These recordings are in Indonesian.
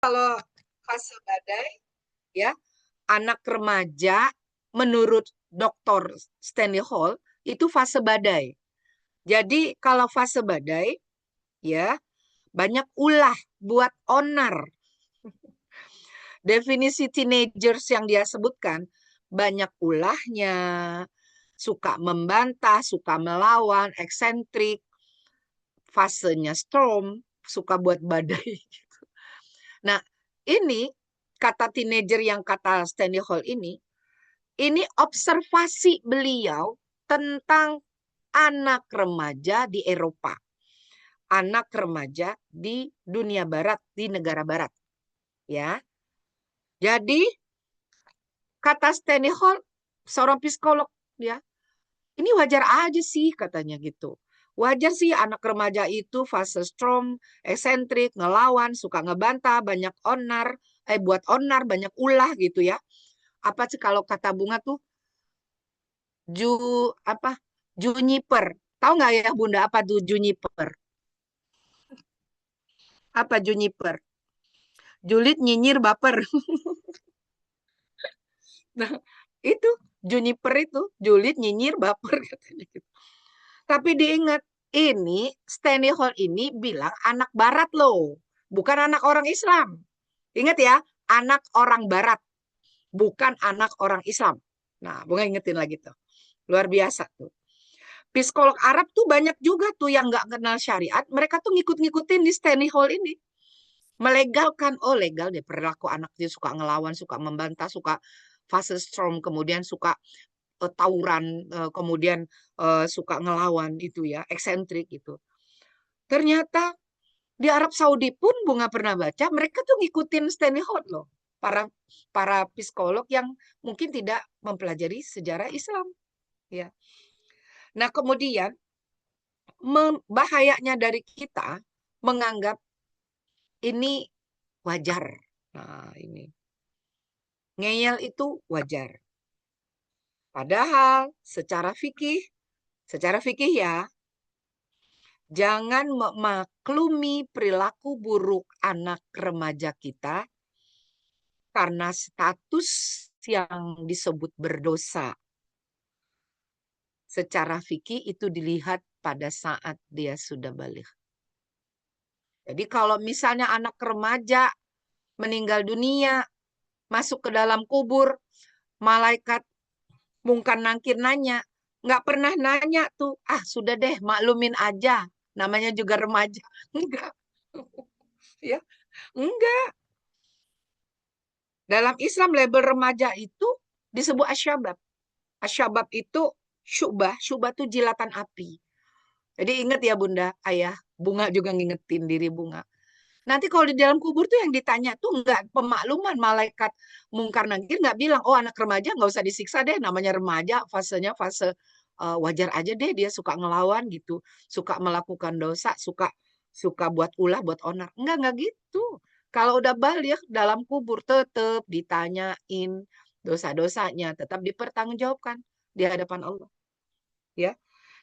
Kalau fase badai, ya, anak remaja menurut Dr. Stanley Hall itu fase badai. Jadi kalau fase badai, ya, banyak ulah buat onar. Definisi teenagers yang dia sebutkan, banyak ulahnya, suka membantah, suka melawan, eksentrik, fasenya storm, suka buat badai. Nah, ini kata teenager yang kata Stanley Hall ini observasi beliau tentang anak remaja di Eropa, anak remaja di dunia barat, di negara barat, ya. Jadi kata Stanley Hall, seorang psikolog, ya, ini wajar aja sih katanya gitu. Wajar sih anak remaja itu fase storm, eksentrik, ngelawan, suka ngebantah, banyak onar, buat onar, banyak ulah gitu ya. Apa sih kalau kata Bunga tuh ju apa? Juniper. Tahu nggak ya Bunda apa tuh juniper? Apa juniper? Julid nyinyir baper. Nah, itu juniper itu julid nyinyir baper katanya gitu. Tapi diingat, ini Stanley Hall ini bilang anak barat loh, bukan anak orang Islam. Ingat ya, anak orang barat, bukan anak orang Islam. Nah, Bunga ingetin lagi tuh. Luar biasa tuh. Psikolog Arab tuh banyak juga tuh yang nggak kenal syariat. Mereka tuh ngikut-ngikutin di Stanley Hall ini. Melegalkan, oh legal deh perilaku anak dia suka ngelawan, suka membantah, suka fase storm, kemudian suka tawuran, kemudian suka ngelawan itu ya, eksentrik gitu. Ternyata di Arab Saudi pun Bunga pernah baca, mereka tuh ngikutin Stanley Hall loh. Para para psikolog yang mungkin tidak mempelajari sejarah Islam, ya. Nah, kemudian bahayanya dari kita menganggap ini wajar. Nah, ini ngeyel itu wajar. Padahal secara fikih ya, jangan memaklumi perilaku buruk anak remaja kita karena status yang disebut berdosa. Secara fikih itu dilihat pada saat dia sudah balik. Jadi kalau misalnya anak remaja meninggal dunia, masuk ke dalam kubur, malaikat mungkar nangkir nanya, nggak pernah nanya tuh, ah sudah deh maklumin aja, namanya juga remaja. Enggak, ya, enggak. Dalam Islam label remaja itu disebut asyabab. Asyabab itu syubah, syubah itu jilatan api. Jadi ingat ya Bunda, Ayah, Bunga juga ngingetin diri Bunga. Nanti kalau di dalam kubur tuh yang ditanya tuh enggak pemakluman malaikat mungkar nakir nggak bilang oh anak remaja nggak usah disiksa deh namanya remaja fasenya fase wajar aja deh dia suka ngelawan gitu suka melakukan dosa suka suka buat ulah buat onar enggak gitu kalau udah balik dalam kubur tetap ditanyain dosa-dosanya tetap dipertanggungjawabkan di hadapan Allah ya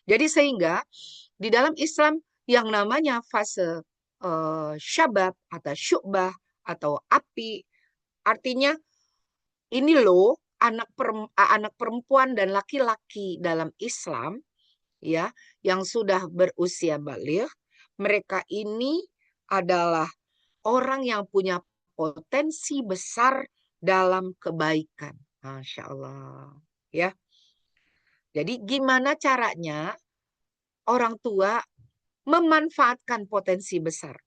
jadi sehingga di dalam Islam yang namanya fase syabab atau syubah atau api artinya ini loh anak perempuan dan laki-laki dalam Islam ya yang sudah berusia balik mereka ini adalah orang yang punya potensi besar dalam kebaikan. Masya Allah ya. Jadi gimana caranya orang tua memanfaatkan potensi besar.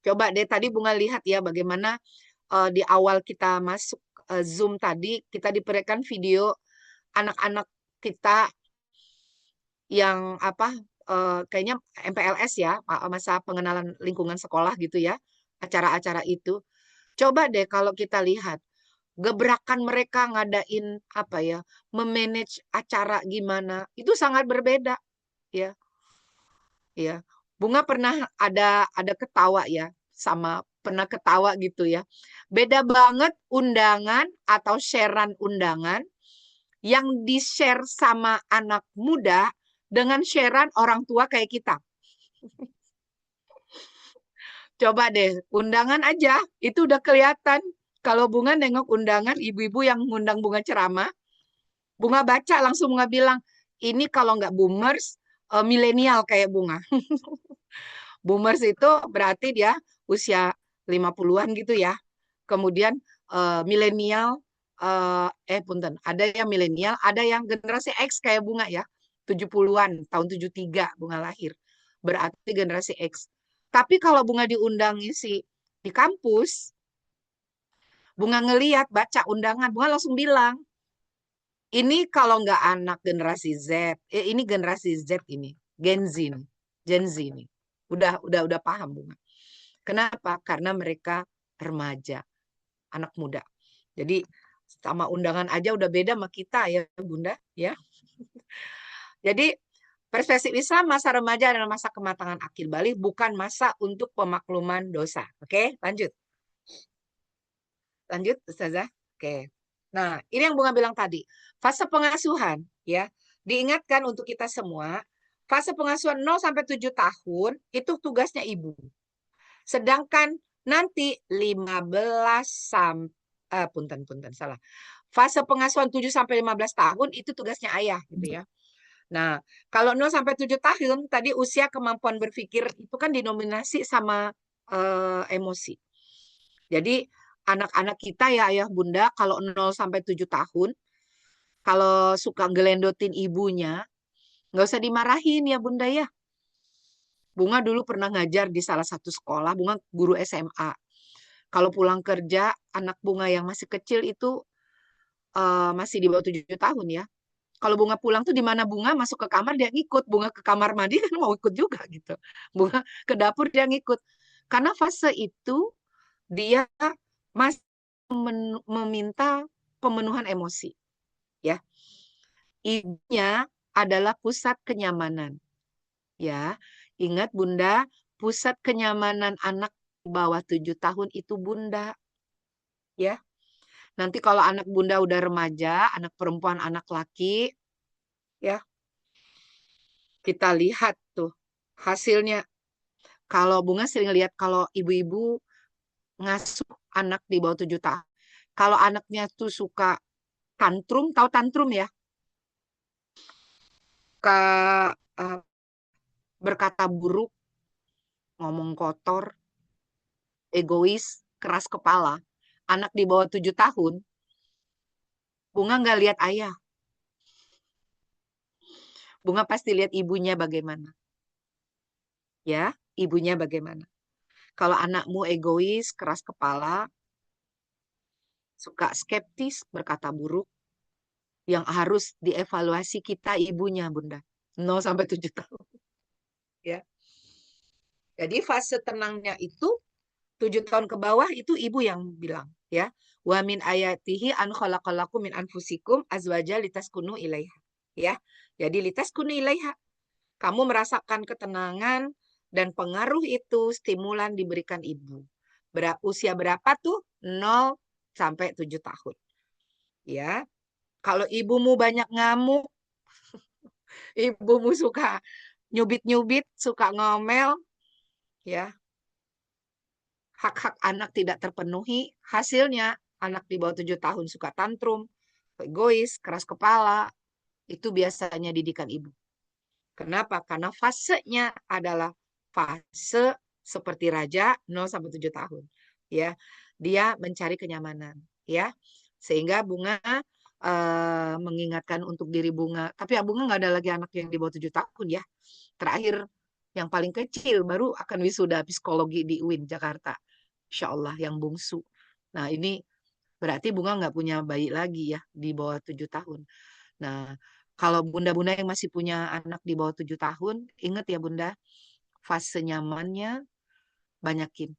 Coba deh tadi Bunga lihat ya bagaimana di awal kita masuk Zoom tadi kita diberikan video anak-anak kita yang apa kayaknya MPLS ya masa pengenalan lingkungan sekolah gitu ya acara-acara itu. Coba deh kalau kita lihat gebrakan mereka ngadain apa ya memanage acara gimana itu sangat berbeda ya ya. Bunga pernah ada ketawa ya sama pernah ketawa gitu ya. Beda banget undangan atau sharean undangan yang di-share sama anak muda dengan sharean orang tua kayak kita. Coba deh, undangan aja, itu udah kelihatan. Kalau Bunga nengok undangan, ibu-ibu yang ngundang Bunga ceramah, Bunga baca langsung Bunga bilang, ini kalau nggak boomers, milenial kayak Bunga. Boomers itu berarti dia usia 50-an gitu ya. Kemudian milenial, punten, ada yang milenial, ada yang generasi X kayak Bunga ya. 70-an, tahun 73 Bunga lahir. Berarti generasi X. Tapi kalau Bunga diundang sih di kampus, Bunga ngeliat baca undangan, Bunga langsung bilang, ini kalau nggak anak generasi Z, ini generasi Z ini, Gen Z ini, Gen Z ini. Udah paham Bunga. Kenapa? Karena mereka remaja, anak muda. Jadi sama undangan aja udah beda sama kita ya Bunda ya. Jadi perspektif Islam masa remaja adalah masa kematangan akil balik, bukan masa untuk pemakluman dosa. Oke, lanjut. Lanjut Ustazah. Oke. Nah, ini yang Bunga bilang tadi. Fase pengasuhan ya. Diingatkan untuk kita semua, fase pengasuhan 0 sampai 7 tahun itu tugasnya ibu. Sedangkan nanti 15 sampai punten salah. Fase pengasuhan 7 sampai 15 tahun itu tugasnya ayah gitu ya. Nah, kalau 0 sampai 7 tahun tadi usia kemampuan berpikir itu kan dinominasi sama emosi. Jadi anak-anak kita ya ayah bunda kalau 0 sampai 7 tahun kalau suka gelendotin ibunya nggak usah dimarahin ya bunda ya. Bunga dulu pernah ngajar di salah satu sekolah, Bunga guru SMA. Kalau pulang kerja, anak Bunga yang masih kecil itu masih di bawah 7 tahun ya. Kalau Bunga pulang tuh di mana Bunga masuk ke kamar dia ngikut. Bunga ke kamar mandi kan mau ikut juga gitu. Bunga ke dapur dia ngikut. Karena fase itu dia masih meminta pemenuhan emosi. Ya, ibunya adalah pusat kenyamanan. Ya, ingat Bunda, pusat kenyamanan anak di bawah 7 tahun itu Bunda. Ya, nanti kalau anak Bunda udah remaja, anak perempuan, anak laki, ya, kita lihat tuh hasilnya. Kalau Bunga sering lihat kalau ibu-ibu ngasuh anak di bawah 7 tahun. Kalau anaknya tuh suka tantrum, tahu tantrum ya? Ke, eh, berkata buruk, ngomong kotor, egois, keras kepala. Anak di bawah 7 tahun, Bunga nggak lihat ayah. Bunga pasti lihat ibunya bagaimana. Ya, ibunya bagaimana. Kalau anakmu egois, keras kepala, suka skeptis, berkata buruk, yang harus dievaluasi kita ibunya, Bunda. 0 sampai 7 tahun. Ya. Jadi fase tenangnya itu 7 tahun ke bawah itu ibu yang bilang, ya. Wa min ayatihi an khalaqalakum min anfusikum azwaja litaskunu ilaiha. Ya. Jadi litaskunu ilaiha. Kamu merasakan ketenangan dan pengaruh itu stimulan diberikan ibu. Usia berapa tuh? 0 sampai 7 tahun. Ya. Kalau ibumu banyak ngamuk, ibumu suka nyubit-nyubit, suka ngomel, ya. Hak-hak anak tidak terpenuhi, hasilnya anak di bawah 7 tahun suka tantrum, egois, keras kepala, itu biasanya didikan ibu. Kenapa? Karena fasenya adalah fase seperti raja 0 sampai 7 tahun. Ya. Dia mencari kenyamanan, ya. Sehingga Bunga mengingatkan untuk diri Bunga, tapi ya Bunga nggak ada lagi anak yang di bawah 7 tahun ya. Terakhir yang paling kecil baru akan wisuda psikologi di UIN Jakarta. Insya Allah yang bungsu. Nah ini berarti Bunga nggak punya bayi lagi ya di bawah 7 tahun. Nah kalau bunda-bunda yang masih punya anak di bawah 7 tahun, ingat ya bunda, fase nyamannya banyakin.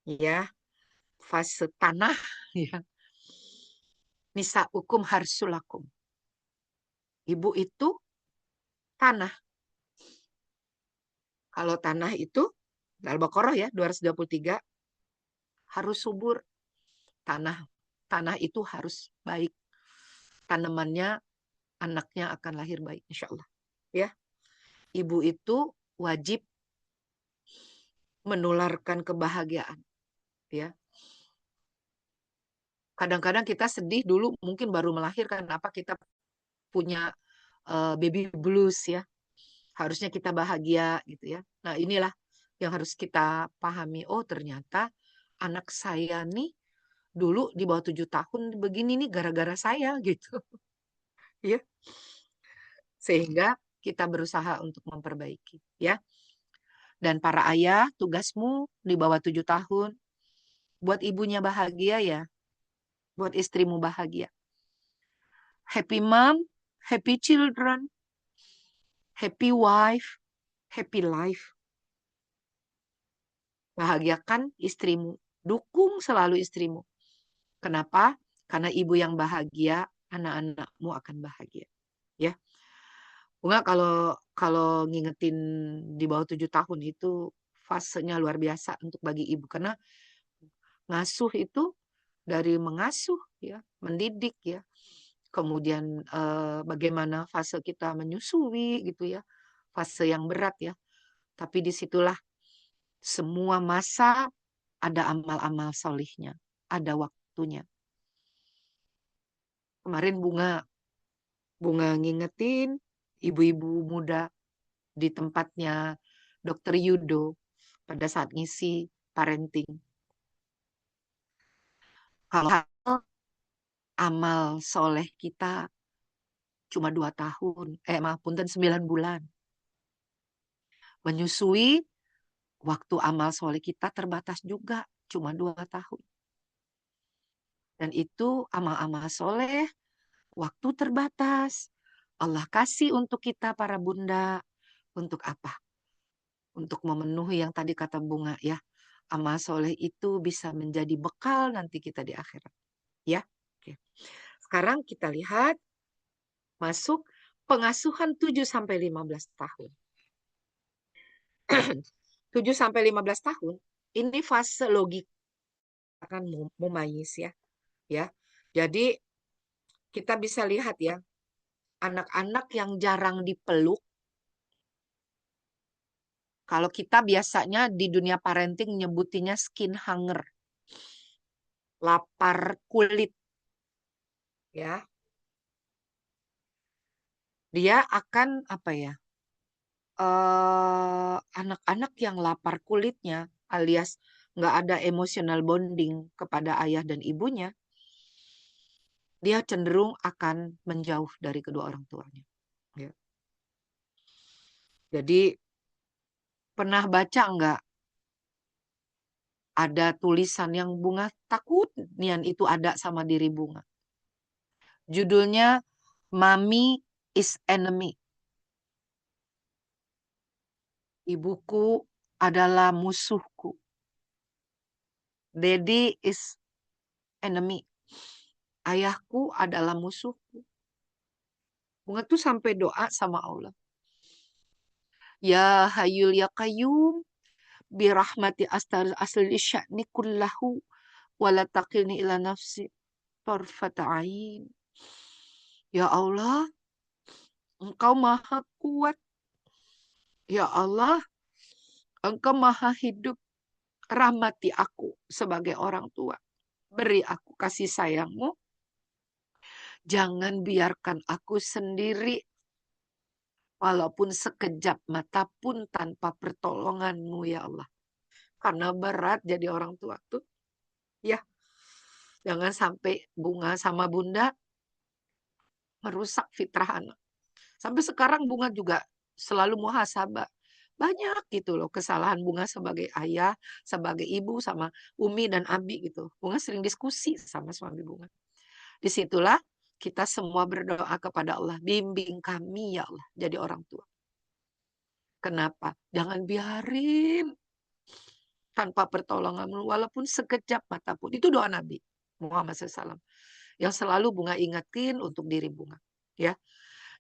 Ya, fase tanah, ya. Nisa hukum harsulakum. Ibu itu tanah. Kalau tanah itu, Al-Baqarah ya, 223, harus subur. Tanah itu harus baik. Tanamannya, anaknya akan lahir baik, insya Allah. Ya, ibu itu wajib menularkan kebahagiaan, ya. Kadang-kadang kita sedih dulu mungkin baru melahirkan, apa kita punya baby blues ya. Harusnya kita bahagia gitu ya. Nah, inilah yang harus kita pahami. Oh, ternyata anak saya nih dulu di bawah 7 tahun begini nih gara-gara saya gitu. Ya, sehingga kita berusaha untuk memperbaiki ya. Dan para ayah, tugasmu di bawah 7 tahun buat ibunya bahagia ya, buat istrimu bahagia. Happy mom, happy children, happy wife, happy life. Bahagiakan istrimu, dukung selalu istrimu. Kenapa? Karena ibu yang bahagia, anak-anakmu akan bahagia. Ya, Bunga kalau kalau ngingetin di bawah 7 tahun itu fasenya luar biasa untuk bagi ibu karena ngasuh itu dari mengasuh ya, mendidik ya. Kemudian bagaimana fase kita menyusui gitu ya, fase yang berat ya. Tapi disitulah semua masa ada amal-amal solihnya, ada waktunya. Kemarin Bunga ngingetin ibu-ibu muda di tempatnya Dokter Yudo pada saat ngisi parenting. Kalau amal soleh kita cuma 2 tahun, maaf punten 9 bulan. Menyusui waktu amal soleh kita terbatas juga, cuma 2 tahun. Dan itu amal-amal soleh, waktu terbatas. Allah kasih untuk kita para bunda. Untuk apa? Untuk memenuhi yang tadi kata Bunga ya. Amal soleh itu bisa menjadi bekal nanti kita di akhirat. Ya. Oke. Sekarang kita lihat masuk pengasuhan 7-15 tahun. 7-15 tahun ini fase logika akan mumayyiz ya. Ya. Jadi kita bisa lihat ya, anak-anak yang jarang dipeluk. Kalau kita biasanya di dunia parenting nyebutinya skin hunger. Lapar kulit. Ya. Dia akan apa ya? Anak-anak yang lapar kulitnya alias nggak ada emotional bonding kepada ayah dan ibunya, dia cenderung akan menjauh dari kedua orang tuanya. Ya. Jadi pernah baca nggak ada tulisan yang Bunga takut nian itu ada sama diri Bunga. Judulnya Mommy is Enemy. Ibuku adalah musuhku. Daddy is enemy. Ayahku adalah musuhku. Bunga tuh sampai doa sama Allah. Ya Hayyul Ya Qayyum birahmati asli sya'ni kullahu wala taqilni ila nafsi tarfata ain. Ya Allah, Engkau maha kuat. Ya Allah, Engkau maha hidup. Rahmati aku sebagai orang tua. Beri aku kasih sayangmu. Jangan biarkan aku sendiri. Walaupun sekejap mata pun tanpa pertolonganmu ya Allah. Karena berat jadi orang tua tuh. Ya, jangan sampai Bunga sama Bunda merusak fitrah anak. Sampai sekarang Bunga juga selalu muhasabah. Banyak gitu loh kesalahan Bunga sebagai ayah, sebagai ibu, sama Umi dan Abi gitu. Bunga sering diskusi sama suami Bunga. Disitulah kita semua berdoa kepada Allah. Bimbing kami ya Allah jadi orang tua. Kenapa? Jangan biarin tanpa pertolonganmu walaupun sekejap mata pun. Itu doa Nabi Muhammad SAW. Yang selalu Bunga ingetin untuk diri Bunga. Ya.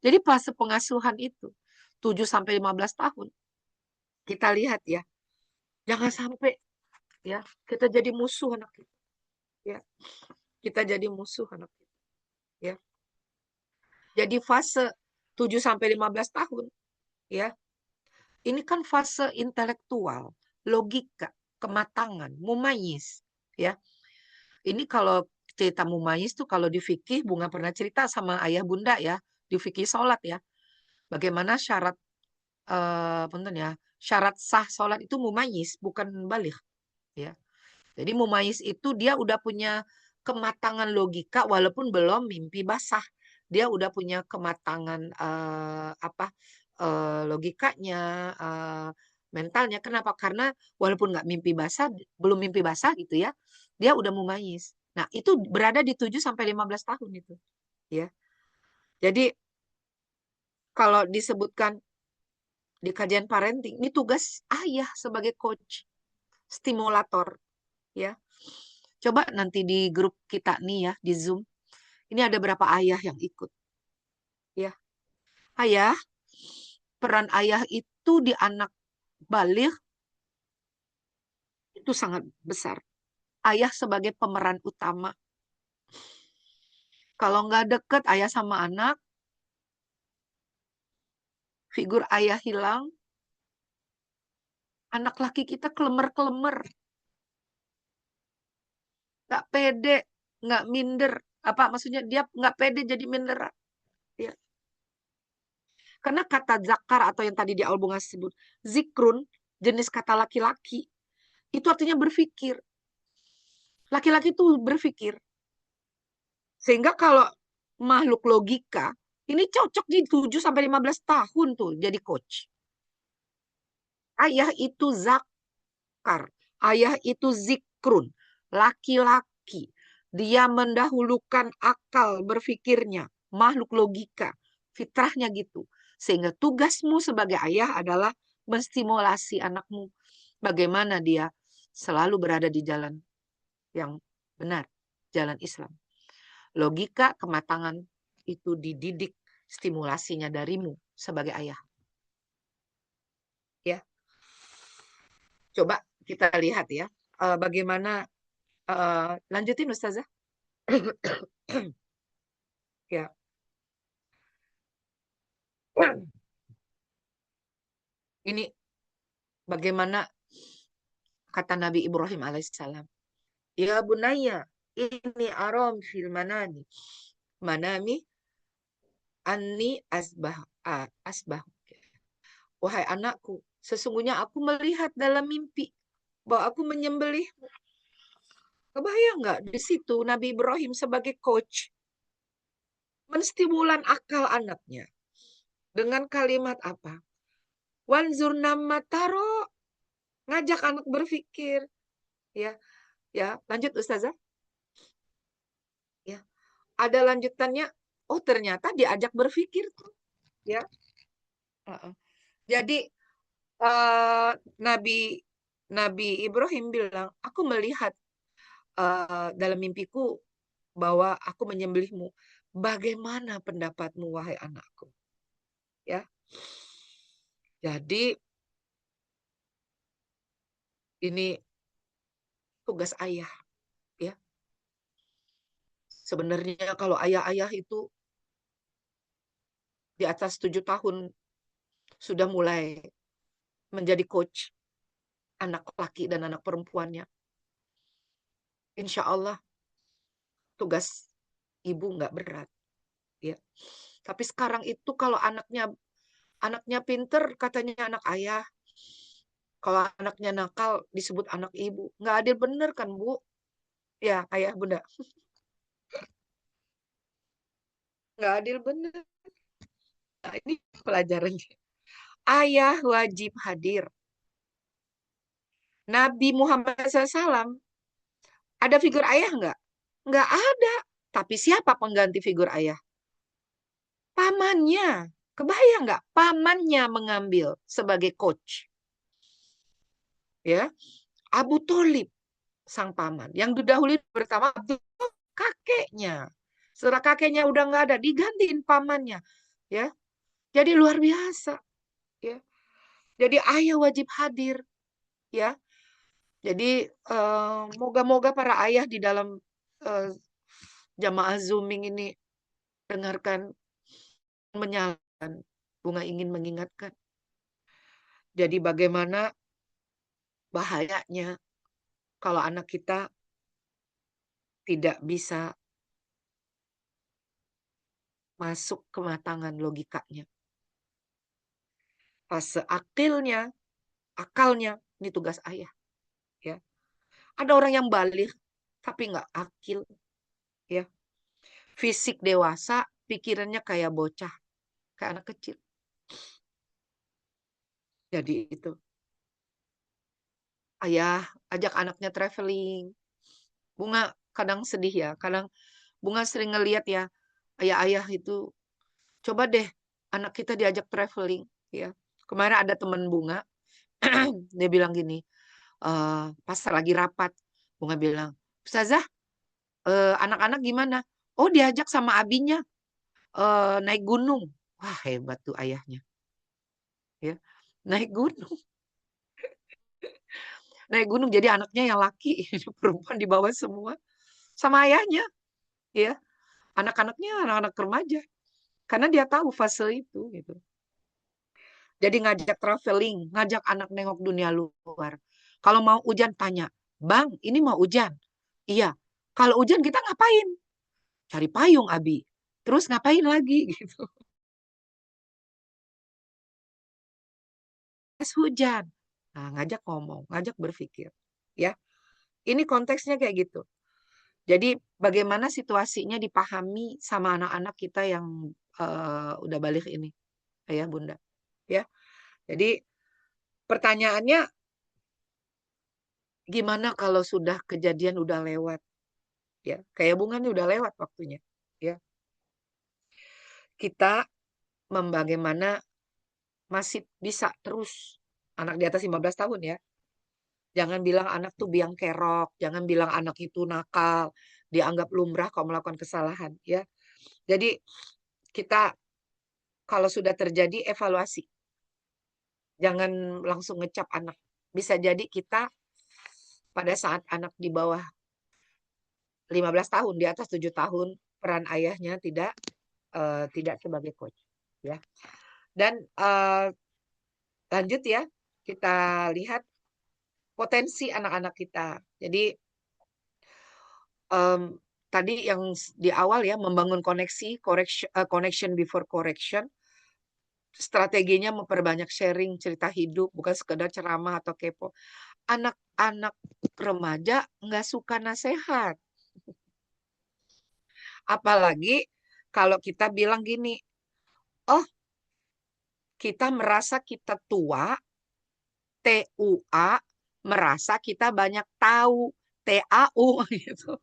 Jadi fase pengasuhan itu 7-15 tahun. Kita lihat ya. Jangan sampai ya kita jadi musuh anak kita. Ya. Kita jadi musuh anak kita. Ya. Jadi fase 7-15 tahun ya. Ini kan fase intelektual. logika, kematangan, mumayyiz, ya. Ini kalau cerita mumayyiz tuh kalau di fikih Bunga pernah cerita sama ayah bunda ya, di fikih sholat ya. Bagaimana syarat punten ya, syarat sah sholat itu mumayyiz, bukan baligh, ya. Jadi mumayyiz itu dia udah punya kematangan logika walaupun belum mimpi basah. Dia udah punya kematangan logikanya, mentalnya. Kenapa? Karena walaupun nggak mimpi basah, belum mimpi basah gitu ya, dia udah mumayyiz. Nah, itu berada di 7 sampai 15 tahun itu, ya. Jadi kalau disebutkan di kajian parenting, ini tugas ayah sebagai coach, stimulator, ya. Coba nanti di grup kita nih ya, di Zoom. Ini ada berapa ayah yang ikut, ya. Ayah, peran ayah itu di anak balik itu sangat besar. Ayah sebagai pemeran utama. Kalau nggak deket ayah sama anak, figur ayah hilang, anak laki kita kelemer-kelemer, nggak pede, nggak minder. Apa maksudnya? Dia nggak pede jadi minder. Ya. Karena kata zakar atau yang tadi di Albunga sebut, zikrun, jenis kata laki-laki, itu artinya berpikir. Laki-laki itu berpikir. Sehingga kalau makhluk logika, ini cocok di 7 sampai 15 tahun tuh jadi coach. Ayah itu zakar, ayah itu zikrun, laki-laki. Dia mendahulukan akal berpikirnya, makhluk logika, fitrahnya gitu. Sehingga tugasmu sebagai ayah adalah menstimulasi anakmu bagaimana dia selalu berada di jalan yang benar, jalan Islam. Logika, kematangan itu dididik stimulasinya darimu sebagai ayah. Ya, coba kita lihat ya, bagaimana lanjutin Ustazah. Ya. Ini bagaimana kata Nabi Ibrahim alaihissalam. Ya bunaya, ini aram fil manami anni asbah. Wahai anakku, sesungguhnya aku melihat dalam mimpi bahwa aku menyembelih. Kebayang nggak di situ Nabi Ibrahim sebagai coach menstimulan akal anaknya dengan kalimat apa? Wanzurna mataro, ngajak anak berpikir, ya, ya. Lanjut Ustazah. Ya, ada lanjutannya. Oh, ternyata diajak berpikir tuh, ya. Jadi Nabi Nabi Ibrahim bilang, aku melihat dalam mimpiku bahwa aku menyembelihmu. Bagaimana pendapatmu wahai anakku? Ya. Jadi ini tugas ayah, ya. Sebenarnya kalau ayah-ayah itu di atas 7 tahun sudah mulai menjadi coach anak laki dan anak perempuannya. Insya Allah tugas ibu nggak berat, ya. Tapi sekarang itu kalau anaknya pinter katanya anak ayah, kalau anaknya nakal disebut anak ibu. Nggak adil bener kan Bu? Ya ayah bunda. Nggak adil bener. Nah, ini pelajarannya. Ayah wajib hadir. Nabi Muhammad SAW ada figur ayah nggak? Nggak ada. Tapi siapa pengganti figur ayah? Pamannya. Kebayang nggak? Pamannya mengambil sebagai coach. Ya, Abu Tholib sang paman yang didahului pertama Abdul kakeknya. Setelah kakeknya udah nggak ada, digantiin pamannya. Ya, jadi luar biasa. Ya, jadi ayah wajib hadir. Ya, jadi moga-moga para ayah di dalam eh, jamaah Zooming ini dengarkan, menyalakan. Bunga ingin mengingatkan. Jadi bagaimana bahayanya kalau anak kita tidak bisa masuk kematangan logikanya. Fase akalnya, ini tugas ayah. Ya. Ada orang yang balik, tapi nggak akil. Ya. Fisik dewasa, pikirannya kayak bocah, kayak anak kecil. Jadi itu, ayah ajak anaknya traveling. Bunga kadang sedih ya, kadang Bunga sering ngeliat ya, ayah-ayah itu, coba deh anak kita diajak traveling. Ya. Kemarin ada teman Bunga, dia bilang gini, pas lagi rapat, Bunga bilang, Ustazah, anak-anak gimana? Oh, diajak sama abinya naik gunung. Wah, hebat tuh ayahnya. Ya, naik gunung. Naik gunung jadi anaknya yang laki, perempuan di bawah semua. Sama ayahnya, ya. Anak-anaknya anak-anak remaja. Karena dia tahu fase itu gitu. Jadi ngajak traveling, ngajak anak nengok dunia luar. Kalau mau hujan tanya, "Bang, ini mau hujan?" "Iya." "Kalau hujan kita ngapain?" "Cari payung, Abi." "Terus ngapain lagi?" gitu. Es hujan. Nah, ngajak ngomong, ngajak berpikir. Ya, ini konteksnya kayak gitu. Jadi bagaimana situasinya dipahami sama anak-anak kita yang udah balik ini, ya Bunda. Ya, jadi pertanyaannya gimana kalau sudah kejadian udah lewat, ya kayak Bunga nih udah lewat waktunya, ya kita bagaimana masih bisa terus anak di atas 15 tahun ya. Jangan bilang anak tuh biang kerok, jangan bilang anak itu nakal, dianggap lumrah kalau melakukan kesalahan ya. Jadi kita kalau sudah terjadi evaluasi. Jangan langsung ngecap anak. Bisa jadi kita pada saat anak di bawah 15 tahun, di atas 7 tahun, peran ayahnya tidak sebagai coach ya. Dan lanjut ya, kita lihat potensi anak-anak kita. Jadi tadi yang di awal ya membangun koneksi, connection before correction. Strateginya memperbanyak sharing cerita hidup, bukan sekedar ceramah atau kepo. Anak-anak remaja nggak suka nasihat. Apalagi kalau kita bilang gini, oh kita merasa kita tua, TUA, merasa kita banyak tahu, TAU gitu.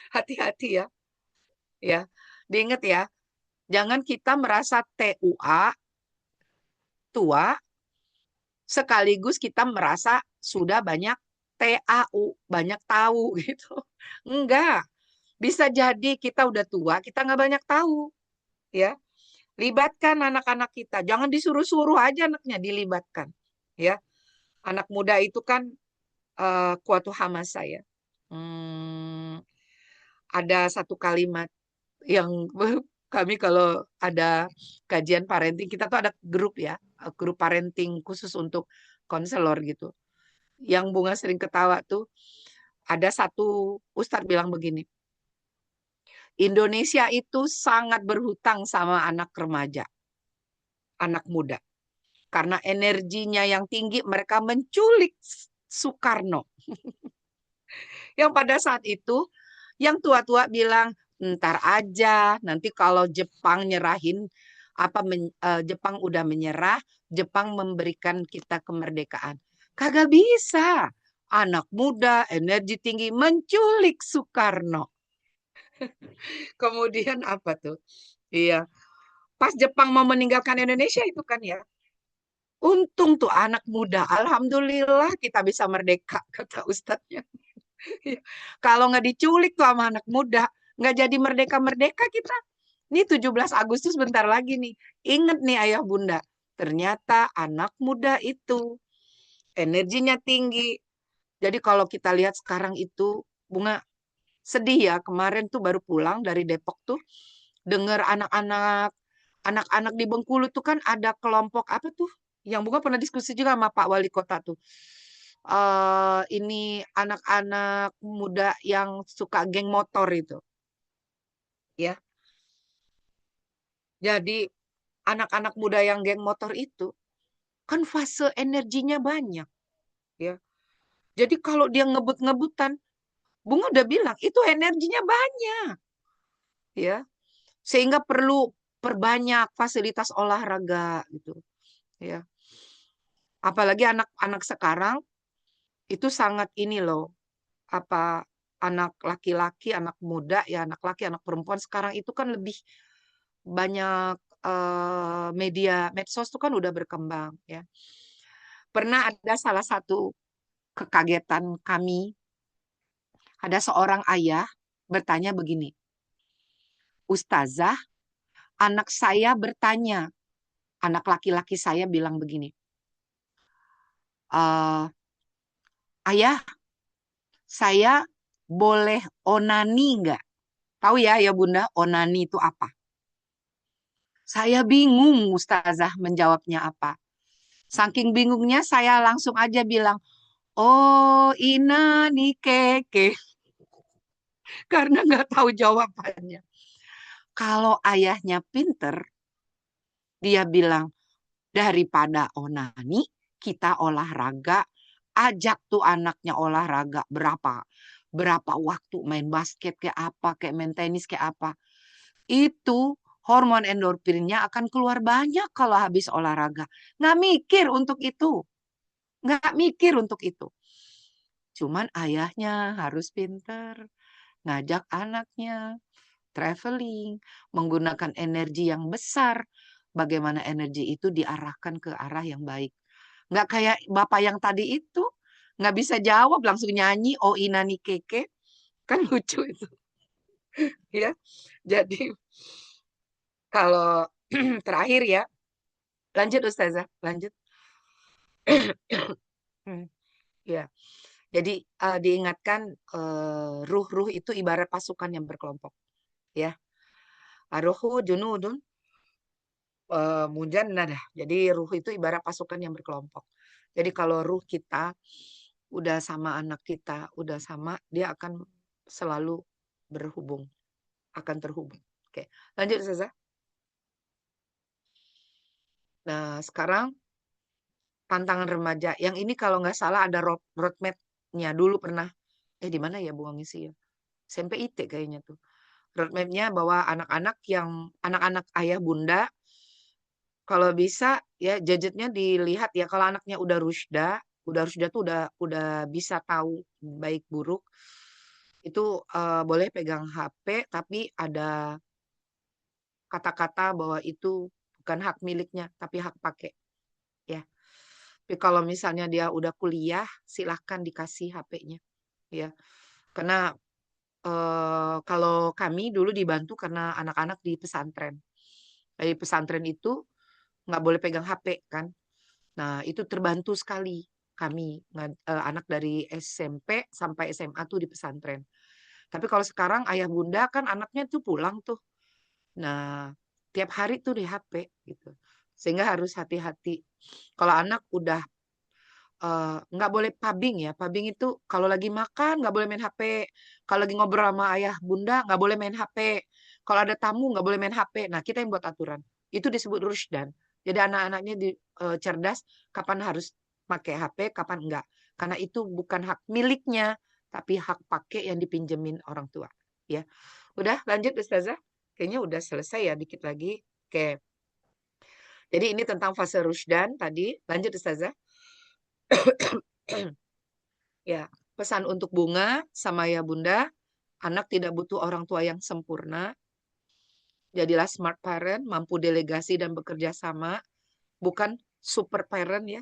Hati-hati ya. Ya, diingat ya. Jangan kita merasa TUA, tua, sekaligus kita merasa sudah banyak TAU, banyak tahu gitu. Enggak. Bisa jadi kita udah tua, kita nggak banyak tahu. Ya, libatkan anak-anak kita. Jangan disuruh-suruh aja anaknya, dilibatkan. Ya, anak muda itu kan kuatu hamasa ya. Ada satu kalimat yang kami kalau ada kajian parenting, kita tuh ada grup ya, grup parenting khusus untuk konselor gitu. Yang Bunga sering ketawa tuh, ada satu ustadz bilang begini, Indonesia itu sangat berhutang sama anak remaja, anak muda. Karena energinya yang tinggi, mereka menculik Soekarno. Yang pada saat itu, yang tua-tua bilang, ntar aja, nanti kalau Jepang nyerahin, Jepang udah menyerah, Jepang memberikan kita kemerdekaan. Kagak bisa. Anak muda, energi tinggi, menculik Soekarno. Kemudian apa tuh? Iya, pas Jepang mau meninggalkan Indonesia itu kan ya. Untung tuh anak muda. Alhamdulillah kita bisa merdeka, kata ustadznya. Kalau nggak diculik tuh sama anak muda, nggak jadi merdeka-merdeka kita. Ini 17 Agustus bentar lagi nih. Ingat nih ayah bunda. Ternyata anak muda itu energinya tinggi. Jadi kalau kita lihat sekarang itu, Bunga sedih ya. Kemarin tuh baru pulang dari Depok tuh. Dengar anak-anak di Bengkulu tuh kan ada kelompok apa tuh? Yang Bunga pernah diskusi juga sama Pak Wali Kota tuh. ini anak-anak muda yang suka geng motor itu, ya. Jadi anak-anak muda yang geng motor itu kan fase energinya banyak, ya. Jadi kalau dia ngebut-ngebutan, Bunga udah bilang itu energinya banyak, ya. Sehingga perlu perbanyak fasilitas olahraga gitu, ya. Apalagi anak-anak sekarang itu sangat ini loh, apa anak laki-laki, anak muda ya, anak laki, anak perempuan sekarang itu kan lebih banyak media medsos tuh kan udah berkembang ya. Pernah ada salah satu kekagetan kami, ada seorang ayah bertanya begini, Ustazah, anak saya bertanya, anak laki-laki saya bilang begini, "Eh, ayah, saya boleh onani nggak?" Tahu ya Bunda, onani itu apa? Saya bingung Ustazah menjawabnya apa. Saking bingungnya saya langsung aja bilang, oh ina nih keke. Karena nggak tahu jawabannya. Kalau ayahnya pinter, dia bilang, daripada onani, kita olahraga, ajak tuh anaknya olahraga berapa waktu main basket kayak apa, kayak main tenis kayak apa. Itu hormon endorfinnya akan keluar banyak kalau habis olahraga. Nggak mikir untuk itu. Nggak mikir untuk itu. Cuman ayahnya harus pinter. Ngajak anaknya traveling. Menggunakan energi yang besar. Bagaimana energi itu diarahkan ke arah yang baik. Nggak kayak bapak yang tadi itu. Nggak bisa jawab. Langsung nyanyi. Oh inani keke. Kan lucu itu. Ya. Jadi kalau terakhir ya. Lanjut Ustazah. Lanjut. Hmm, ya. Jadi diingatkan ruh-ruh itu ibarat pasukan yang berkelompok, ya. Aruhu junudun mujannadah. Jadi ruh itu ibarat pasukan yang berkelompok. Jadi kalau ruh kita udah sama anak kita, udah sama, dia akan selalu berhubung, akan terhubung. Oke, lanjut Ustazah. Nah, sekarang tantangan remaja. Yang ini kalau nggak salah ada roadmap-nya. Dulu pernah, di mana ya Bu Angisi ya? SMP IT kayaknya tuh. Roadmap-nya bahwa anak-anak ayah bunda kalau bisa ya gadgetnya dilihat ya kalau anaknya udah rusda tuh udah bisa tahu baik buruk itu boleh pegang HP tapi ada kata-kata bahwa itu bukan hak miliknya tapi hak pakai ya. Tapi kalau misalnya dia udah kuliah silahkan dikasih HP-nya ya. Karena kalau kami dulu dibantu karena anak-anak di pesantren. Di pesantren itu nggak boleh pegang HP kan. Nah, itu terbantu sekali kami anak dari SMP sampai SMA tuh di pesantren. Tapi kalau sekarang ayah bunda kan anaknya tuh pulang tuh. Nah, tiap hari tuh di HP gitu. Sehingga harus hati-hati. Kalau anak udah nggak boleh pubbing ya. Pubbing itu kalau lagi makan nggak boleh main HP. Kalau lagi ngobrol sama ayah bunda nggak boleh main HP. Kalau ada tamu nggak boleh main HP. Nah, kita yang buat aturan. Itu disebut rushdan. Jadi anak-anaknya cerdas kapan harus pakai HP, kapan enggak. Karena itu bukan hak miliknya, tapi hak pakai yang dipinjemin orang tua. Ya, udah lanjut Ustazah. Kayaknya udah selesai ya, dikit lagi. Oke. Jadi ini tentang fase rushdan tadi. Lanjut Ustazah. Ya, pesan untuk Bunga sama ya Bunda, anak tidak butuh orang tua yang sempurna. Jadilah smart parent, mampu delegasi dan bekerja sama, bukan super parent ya,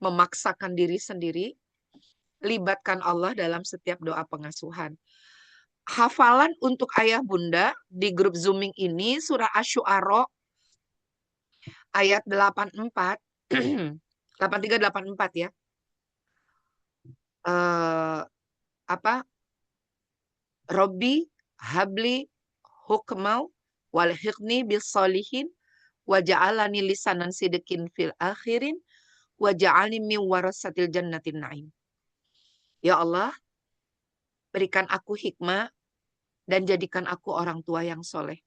memaksakan diri sendiri, libatkan Allah dalam setiap doa pengasuhan. Hafalan untuk ayah bunda di grup Zooming ini surah Asy-Syu'ara ayat 84 83 84 ya. Eh apa? Robbi habli hukmau walhiqni bis solihin wa ja'alani lisanan sidikin fil akhirin waj'alni min warasatil jannatin na'im. Ya Allah, berikan aku hikmah dan jadikan aku orang tua yang soleh.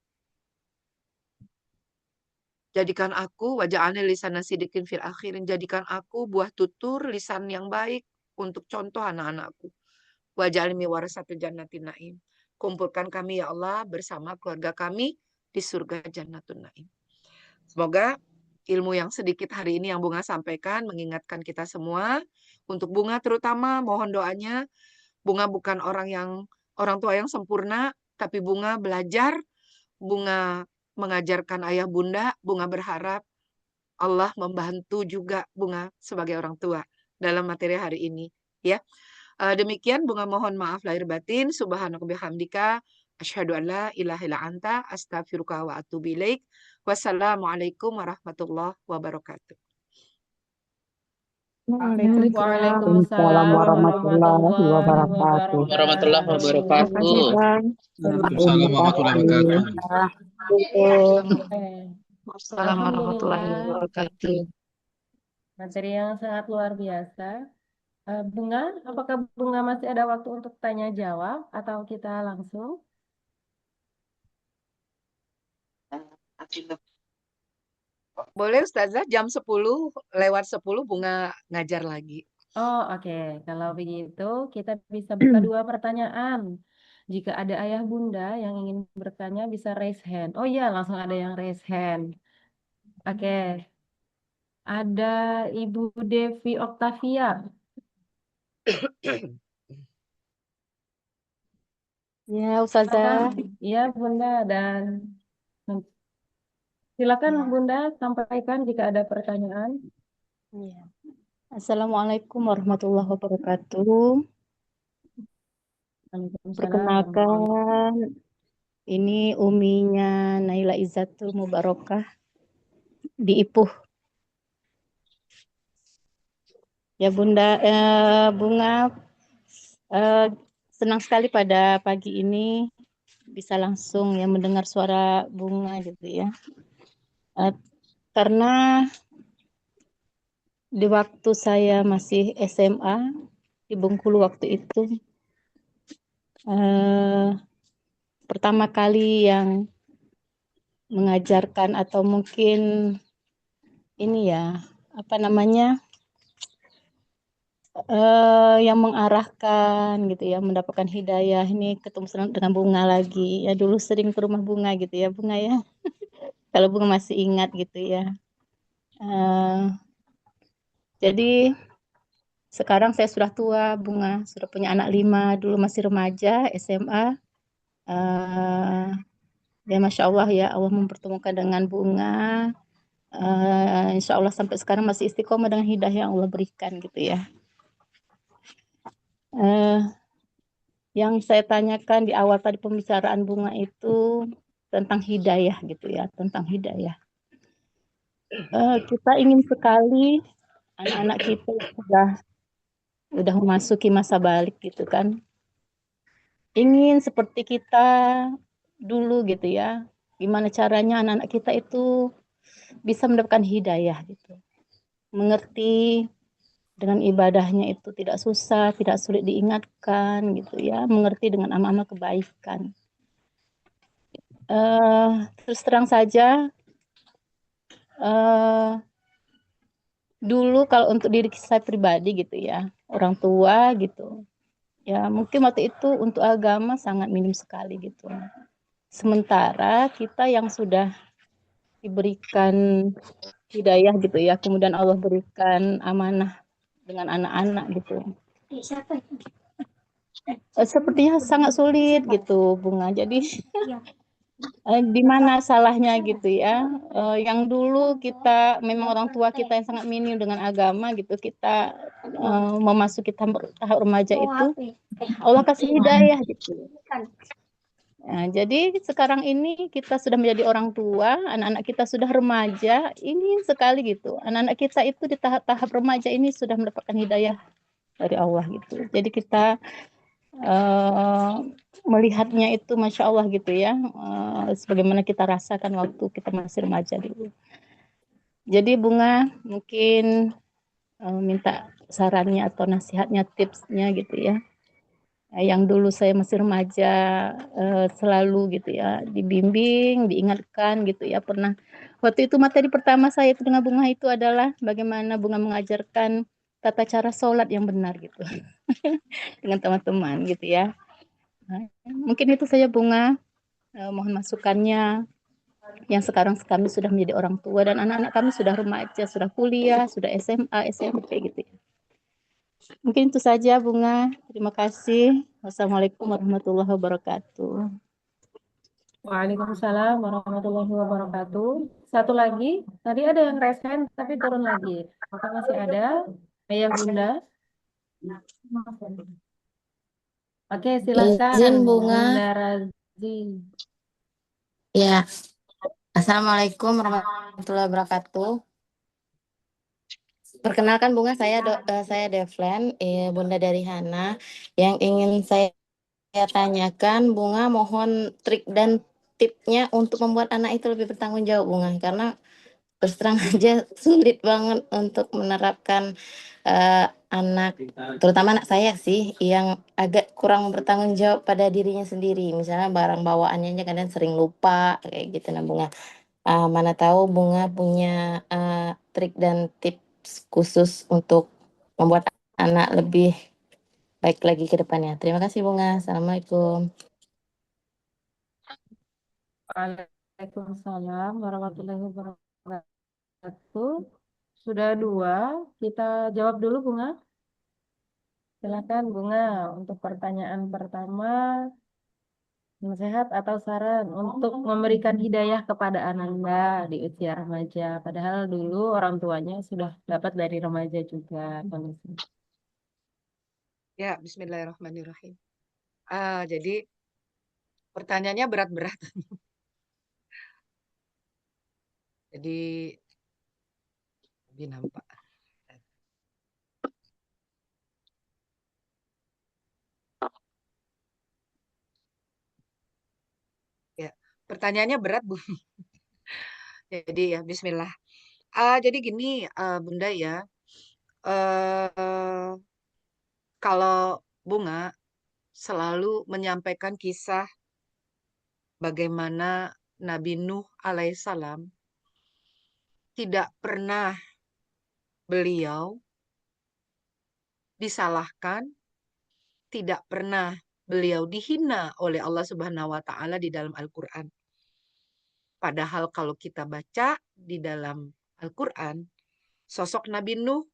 Jadikan aku waj'alni lisana sidikin fil akhirin. Jadikan aku buah tutur lisan yang baik untuk contoh anak-anakku. Waj'alni min warasatil jannatin na'im. Kumpulkan kami ya Allah bersama keluarga kami di surga Jannatun Na'im. Semoga ilmu yang sedikit hari ini yang Bunga sampaikan mengingatkan kita semua. Untuk Bunga terutama mohon doanya. Bunga bukan orang tua yang sempurna, tapi Bunga belajar, Bunga mengajarkan ayah bunda, Bunga berharap Allah membantu juga Bunga sebagai orang tua dalam materi hari ini. Ya, demikian Bunga mohon maaf lahir batin. Subhanaka bihamdika. Asyhadu an la ilaha illa anta astaghfiruka wa atubu ilaik. Wassalamualaikum warahmatullahi wabarakatuh. Waalaikumsalam warahmatullahi wabarakatuh. Warahmatullahi wabarakatuh. Waalaikumsalam warahmatullahi wabarakatuh. Assalamualaikum warahmatullahi wabarakatuh. Materi yang sangat luar biasa. Bunga, apakah Bunga masih ada waktu untuk tanya jawab atau kita langsung? Boleh Ustazah, jam 10 lewat 10 Bunga ngajar lagi. Oh, oke. Kalau begitu, kita bisa buka dua pertanyaan. Jika ada ayah bunda yang ingin bertanya, bisa raise hand. Oh iya, langsung ada yang raise hand. Oke. Ada Ibu Devi Oktavia. Ya, Ustazah. Iya, Bunda. Dan silakan Bunda sampaikan jika ada pertanyaan. Ya. Assalamualaikum warahmatullahi wabarakatuh. Waalaikumsalam. Perkenalkan, ini uminya Naila Izzatul Mubarakah di Ipuh. Ya Bunda, Bunga senang sekali pada pagi ini bisa langsung ya mendengar suara Bunga gitu ya. Karena di waktu saya masih SMA di Bengkulu waktu itu, pertama kali yang mengajarkan atau mungkin ini ya apa namanya yang mengarahkan gitu ya, mendapatkan hidayah ini ketemu dengan Bunga lagi ya. Dulu sering ke rumah Bunga gitu ya Bunga ya. Kalau Bunga masih ingat gitu ya. Jadi sekarang saya sudah tua, Bunga sudah punya anak 5, dulu masih remaja SMA. Ya Masya Allah ya, Allah mempertemukan dengan Bunga. Insya Allah sampai sekarang masih istiqomah dengan hidayah yang Allah berikan gitu ya. Yang saya tanyakan di awal tadi pembicaraan Bunga itu tentang hidayah gitu ya, tentang hidayah. Kita ingin sekali anak-anak kita udah memasuki masa balik gitu kan. Ingin seperti kita dulu gitu ya. Gimana caranya anak-anak kita itu bisa mendapatkan hidayah gitu. Mengerti dengan ibadahnya itu tidak susah, tidak sulit diingatkan gitu ya. Mengerti dengan amal-amal kebaikan. Terus terang saja, dulu kalau untuk diri saya pribadi gitu ya, orang tua gitu, ya mungkin waktu itu untuk agama sangat minim sekali gitu. Sementara kita yang sudah diberikan hidayah gitu ya, kemudian Allah berikan amanah dengan anak-anak gitu. Sepertinya sangat sulit gitu Bunga. Jadi di mana salahnya gitu ya? Yang dulu kita memang orang tua kita yang sangat minim dengan agama gitu, kita memasuki tahap remaja itu Allah kasih hidayah gitu. Nah, jadi sekarang ini kita sudah menjadi orang tua, anak-anak kita sudah remaja, ingin sekali gitu. Anak-anak kita itu di tahap-tahap remaja ini sudah mendapatkan hidayah dari Allah gitu. Jadi kita melihatnya itu Masya Allah gitu ya, sebagaimana kita rasakan waktu kita masih remaja dulu. Jadi Bunga mungkin minta sarannya atau nasihatnya, tipsnya gitu ya. Yang dulu saya masih remaja selalu gitu ya dibimbing, diingatkan gitu ya. Pernah waktu itu materi pertama saya itu dengan Bunga itu adalah bagaimana Bunga mengajarkan tata cara sholat yang benar gitu dengan teman-teman gitu ya. Nah, mungkin itu saja Bunga, mohon masukannya. Yang sekarang kami sudah menjadi orang tua dan anak-anak kami sudah remaja, sudah kuliah, sudah SMA, SMP gitu ya. Mungkin itu saja Bunga. Terima kasih. Wassalamualaikum warahmatullahi wabarakatuh. Waalaikumsalam warahmatullahi wabarakatuh. Satu lagi, tadi ada yang raise hand tapi turun lagi. Maka masih ada Ayah Bunda. Oke, silakan Izin Bunga. Bunda Razi. Ya, Assalamualaikum warahmatullahi wabarakatuh. Perkenalkan Bunga, saya Devlen, Bunda dari Hana. Yang ingin saya tanyakan, Bunga mohon trik dan tipsnya untuk membuat anak itu lebih bertanggung jawab, Bunga. Karena terus terang aja sulit banget untuk menerapkan anak, terutama anak saya sih, yang agak kurang bertanggung jawab pada dirinya sendiri. Misalnya barang bawaannya aja kadang sering lupa, kayak gitu nah Bunga. Mana tahu Bunga punya trik dan tips khusus untuk membuat anak lebih baik lagi ke depannya. Terima kasih Bunga. Assalamualaikum. Waalaikumsalam warahmatullahi wabarakatuh. Sudah dua, kita jawab dulu Bunga. Silakan Bunga untuk pertanyaan pertama, nasihat atau saran untuk memberikan hidayah kepada Ananda di usia remaja. Padahal dulu orang tuanya sudah dapat dari remaja juga kondisi. Ya, bismillahirrahmanirrahim. Jadi pertanyaannya berat-berat. Jadi lebih nampak. Ya, pertanyaannya berat, Bu. Jadi ya, bismillah. Jadi gini, Bunda ya. eh Kalau Bunga selalu menyampaikan kisah bagaimana Nabi Nuh alaihissalam tidak pernah beliau disalahkan, tidak pernah beliau dihina oleh Allah Subhanahu wa taala di dalam Al-Qur'an. Padahal kalau kita baca di dalam Al-Qur'an, sosok Nabi Nuh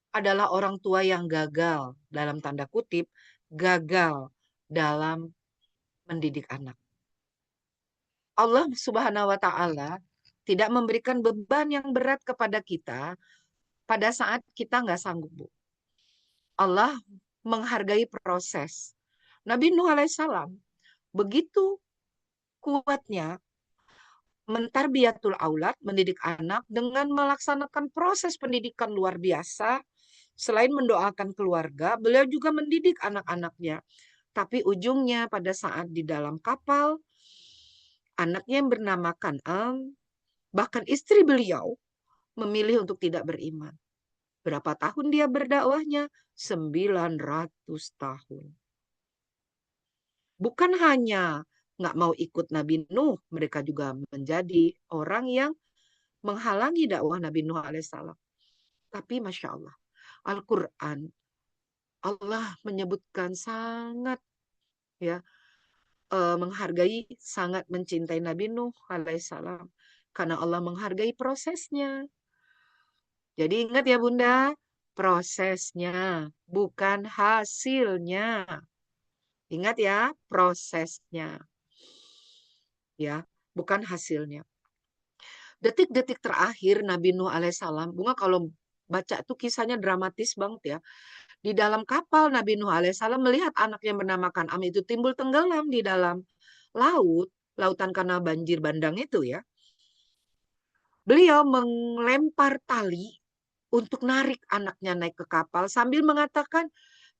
adalah orang tua yang gagal, dalam tanda kutip, gagal dalam mendidik anak. Allah Subhanahu wa taala tidak memberikan beban yang berat kepada kita pada saat kita nggak sanggup, Bu. Allah menghargai proses. Nabi Nuh alaihissalam begitu kuatnya mentarbiyatul aulad, mendidik anak dengan melaksanakan proses pendidikan luar biasa. Selain mendoakan keluarga, beliau juga mendidik anak-anaknya. Tapi ujungnya pada saat di dalam kapal, anaknya yang bernama Kan'an, bahkan istri beliau memilih untuk tidak beriman. Berapa tahun dia berdakwahnya? 900 tahun. Bukan hanya nggak mau ikut Nabi Nuh, mereka juga menjadi orang yang menghalangi dakwah Nabi Nuh alaihissalam. Tapi Masya Allah, Al-Quran, Allah menyebutkan sangat ya menghargai, sangat mencintai Nabi Nuh alaihissalam. Karena Allah menghargai prosesnya. Jadi ingat ya Bunda, prosesnya, bukan hasilnya. Ingat ya, prosesnya. Ya, bukan hasilnya. Detik-detik terakhir Nabi Nuh alaihissalam, Bunga kalau baca tuh kisahnya dramatis banget ya. Di dalam kapal Nabi Nuh alaihissalam melihat anak yang bernama Kan'am itu timbul tenggelam di dalam laut, lautan karena banjir bandang itu ya. Beliau melempar tali untuk narik anaknya naik ke kapal sambil mengatakan,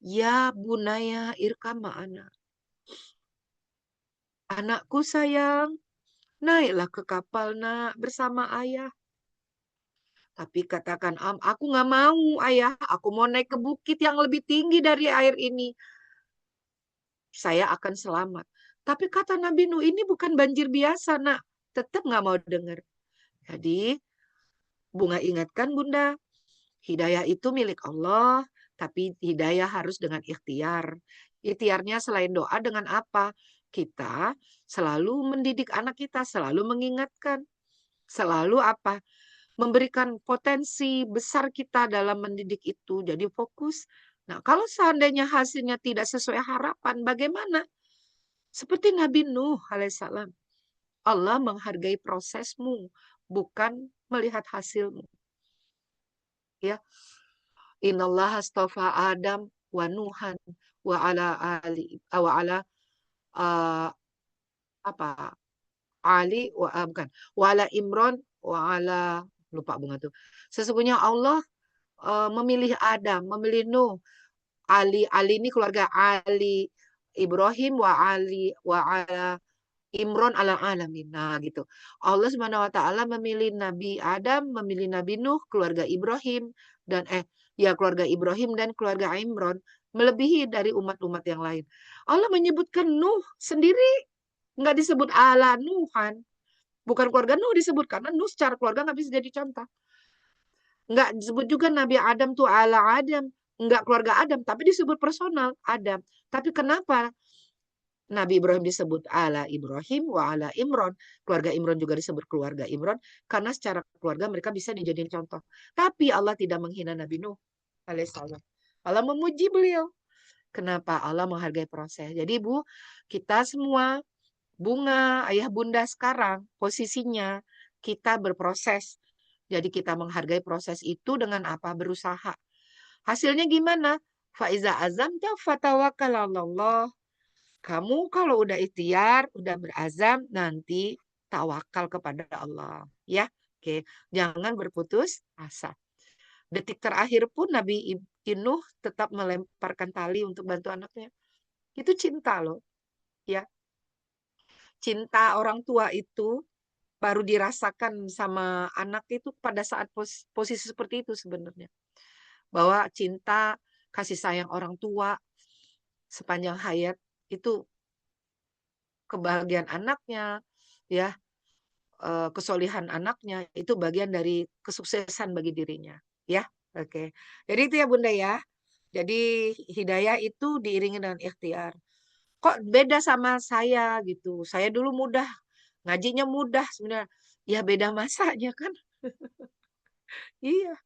"Ya bunaya irkam ma'ana." Anakku sayang, naiklah ke kapal nak bersama ayah. Tapi katakan, aku nggak mau ayah, aku mau naik ke bukit yang lebih tinggi dari air ini. Saya akan selamat. Tapi kata Nabi Nuh, ini bukan banjir biasa nak. Tetap nggak mau dengar. Jadi Bunga ingatkan Bunda, hidayah itu milik Allah, tapi hidayah harus dengan ikhtiar. Ikhtiarnya selain doa dengan apa? Kita selalu mendidik anak kita, selalu mengingatkan. Selalu apa? Memberikan potensi besar kita dalam mendidik itu. Jadi fokus. Nah, kalau seandainya hasilnya tidak sesuai harapan, bagaimana? Seperti Nabi Nuh alaihissalam. Allah menghargai prosesmu, bukan melihat hasilmu. Ya, Innallaha astafa Adam wa Nuhan wa ala apa? Ali bukan. Wa ala Imran wa ala lupa Bunga tuh. Sesungguhnya Allah memilih Adam, memilih Nuh. Ali ini keluarga Ali, Ibrahim wa ala Imron ala alamin. Nah, gitu. Allah Subhanahu wa taala memilih Nabi Adam, memilih Nabi Nuh, keluarga Ibrahim dan keluarga Ibrahim dan keluarga Imron melebihi dari umat-umat yang lain. Allah menyebutkan Nuh sendiri, nggak disebut ala Nuhan. Bukan keluarga Nuh disebut karena Nuh secara keluarga nggak bisa jadi contoh. Nggak disebut juga Nabi Adam tuh ala Adam, nggak keluarga Adam, tapi disebut personal Adam. Tapi kenapa Nabi Ibrahim disebut ala Ibrahim wa ala Imron. Keluarga Imron juga disebut keluarga Imron. Karena secara keluarga mereka bisa dijadikan contoh. Tapi Allah tidak menghina Nabi Nuh alaihissalam. Allah memuji beliau. Kenapa? Allah menghargai proses. Jadi Bu, kita semua, Bunga, ayah bunda sekarang, posisinya kita berproses. Jadi kita menghargai proses itu dengan apa? Berusaha. Hasilnya gimana? Faiza azamta fatawakkal 'alallah. Kamu kalau udah ikhtiar, udah berazam, nanti tawakal kepada Allah. Ya, oke. Jangan berputus asa. Detik terakhir pun Nabi Nuh tetap melemparkan tali untuk bantu anaknya. Itu cinta loh. Ya, cinta orang tua itu baru dirasakan sama anak itu pada saat posisi seperti itu sebenarnya. Bahwa cinta, kasih sayang orang tua sepanjang hayat itu kebahagiaan anaknya, ya, kesolihan anaknya itu bagian dari kesuksesan bagi dirinya, ya. Oke. Jadi itu ya Bunda ya. Jadi hidayah itu diiringi dengan ikhtiar. Kok beda sama saya gitu? Saya dulu mudah, ngajinya mudah sebenarnya. Ya beda masanya kan. Iya.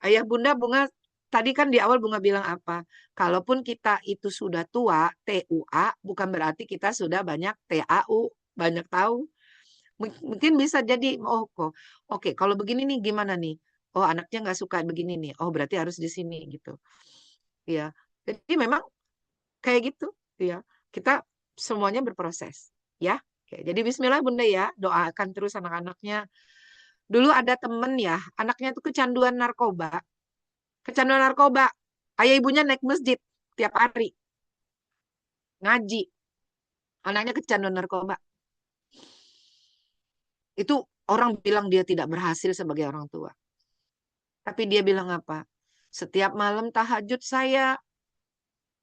Ayah Bunda, Bunga tadi kan di awal Bunga bilang apa? Kalaupun kita itu sudah tua, TUA, bukan berarti kita sudah banyak TAU, banyak tahu. Mungkin bisa jadi, oh kok, oke, kalau begini nih gimana nih? Oh anaknya nggak suka begini nih, oh berarti harus di sini gitu. Ya, jadi memang kayak gitu, ya. Kita semuanya berproses, ya. Oke, jadi Bismillah Bunda ya, doakan terus anak-anaknya. Dulu ada temen ya, anaknya tuh kecanduan narkoba. Kecanduan narkoba. Ayah ibunya naik masjid tiap hari. Ngaji. Anaknya kecanduan narkoba. Itu orang bilang dia tidak berhasil sebagai orang tua. Tapi dia bilang apa? Setiap malam tahajud saya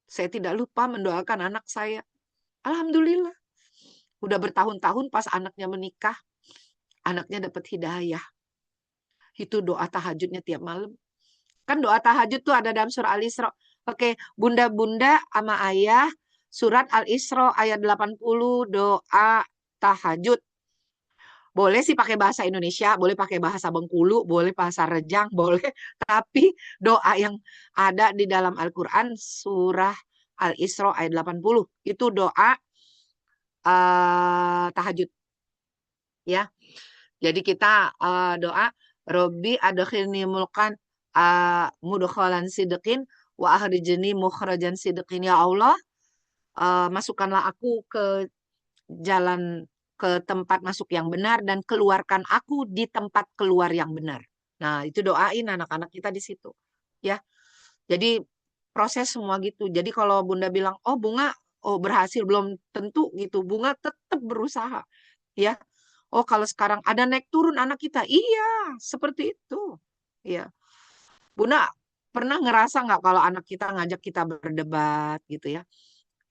tidak lupa mendoakan anak saya. Alhamdulillah. Udah bertahun-tahun pas anaknya menikah, anaknya dapat hidayah. Itu doa tahajudnya tiap malam. Kan doa tahajud tuh ada dalam surah Al-Isra. Oke, bunda-bunda sama ayah, surat Al-Isra ayat 80, doa tahajud. Boleh sih pakai bahasa Indonesia, boleh pakai bahasa Bengkulu, boleh bahasa Rejang, boleh. Tapi doa yang ada di dalam Al-Quran, surah Al-Isra ayat 80, itu doa tahajud. Ya, jadi kita doa, Robbi adkhilni mulkan mudkhalan sidqin wa akhrijni mukhrajan sidqin. Ya Allah, masukkanlah aku ke jalan, ke tempat masuk yang benar dan keluarkan aku di tempat keluar yang benar. Nah, itu doain anak-anak kita di situ. Ya. Jadi proses semua gitu. Jadi kalau Bunda bilang, "Oh, Bunga berhasil," belum tentu gitu. Bunga tetap berusaha. Ya. Oh, kalau sekarang ada naik turun anak kita. Iya, seperti itu. Iya. Bunda pernah ngerasa nggak kalau anak kita ngajak kita berdebat gitu ya?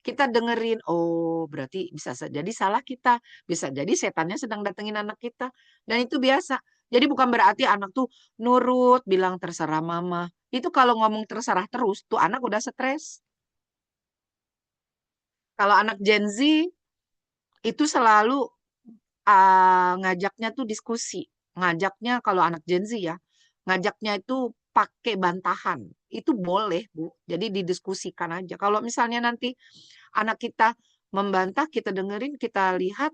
Kita dengerin, oh berarti bisa jadi salah kita. Bisa jadi setannya sedang datengin anak kita. Dan itu biasa. Jadi bukan berarti anak tuh nurut, bilang terserah mama. Itu kalau ngomong terserah terus, tuh anak udah stres. Kalau anak Gen Z, itu selalu ngajaknya tuh diskusi. Ngajaknya kalau anak Gen Z ya, ngajaknya itu pakai bantahan. Itu boleh, Bu. Jadi didiskusikan aja. Kalau misalnya nanti anak kita membantah, kita dengerin, kita lihat,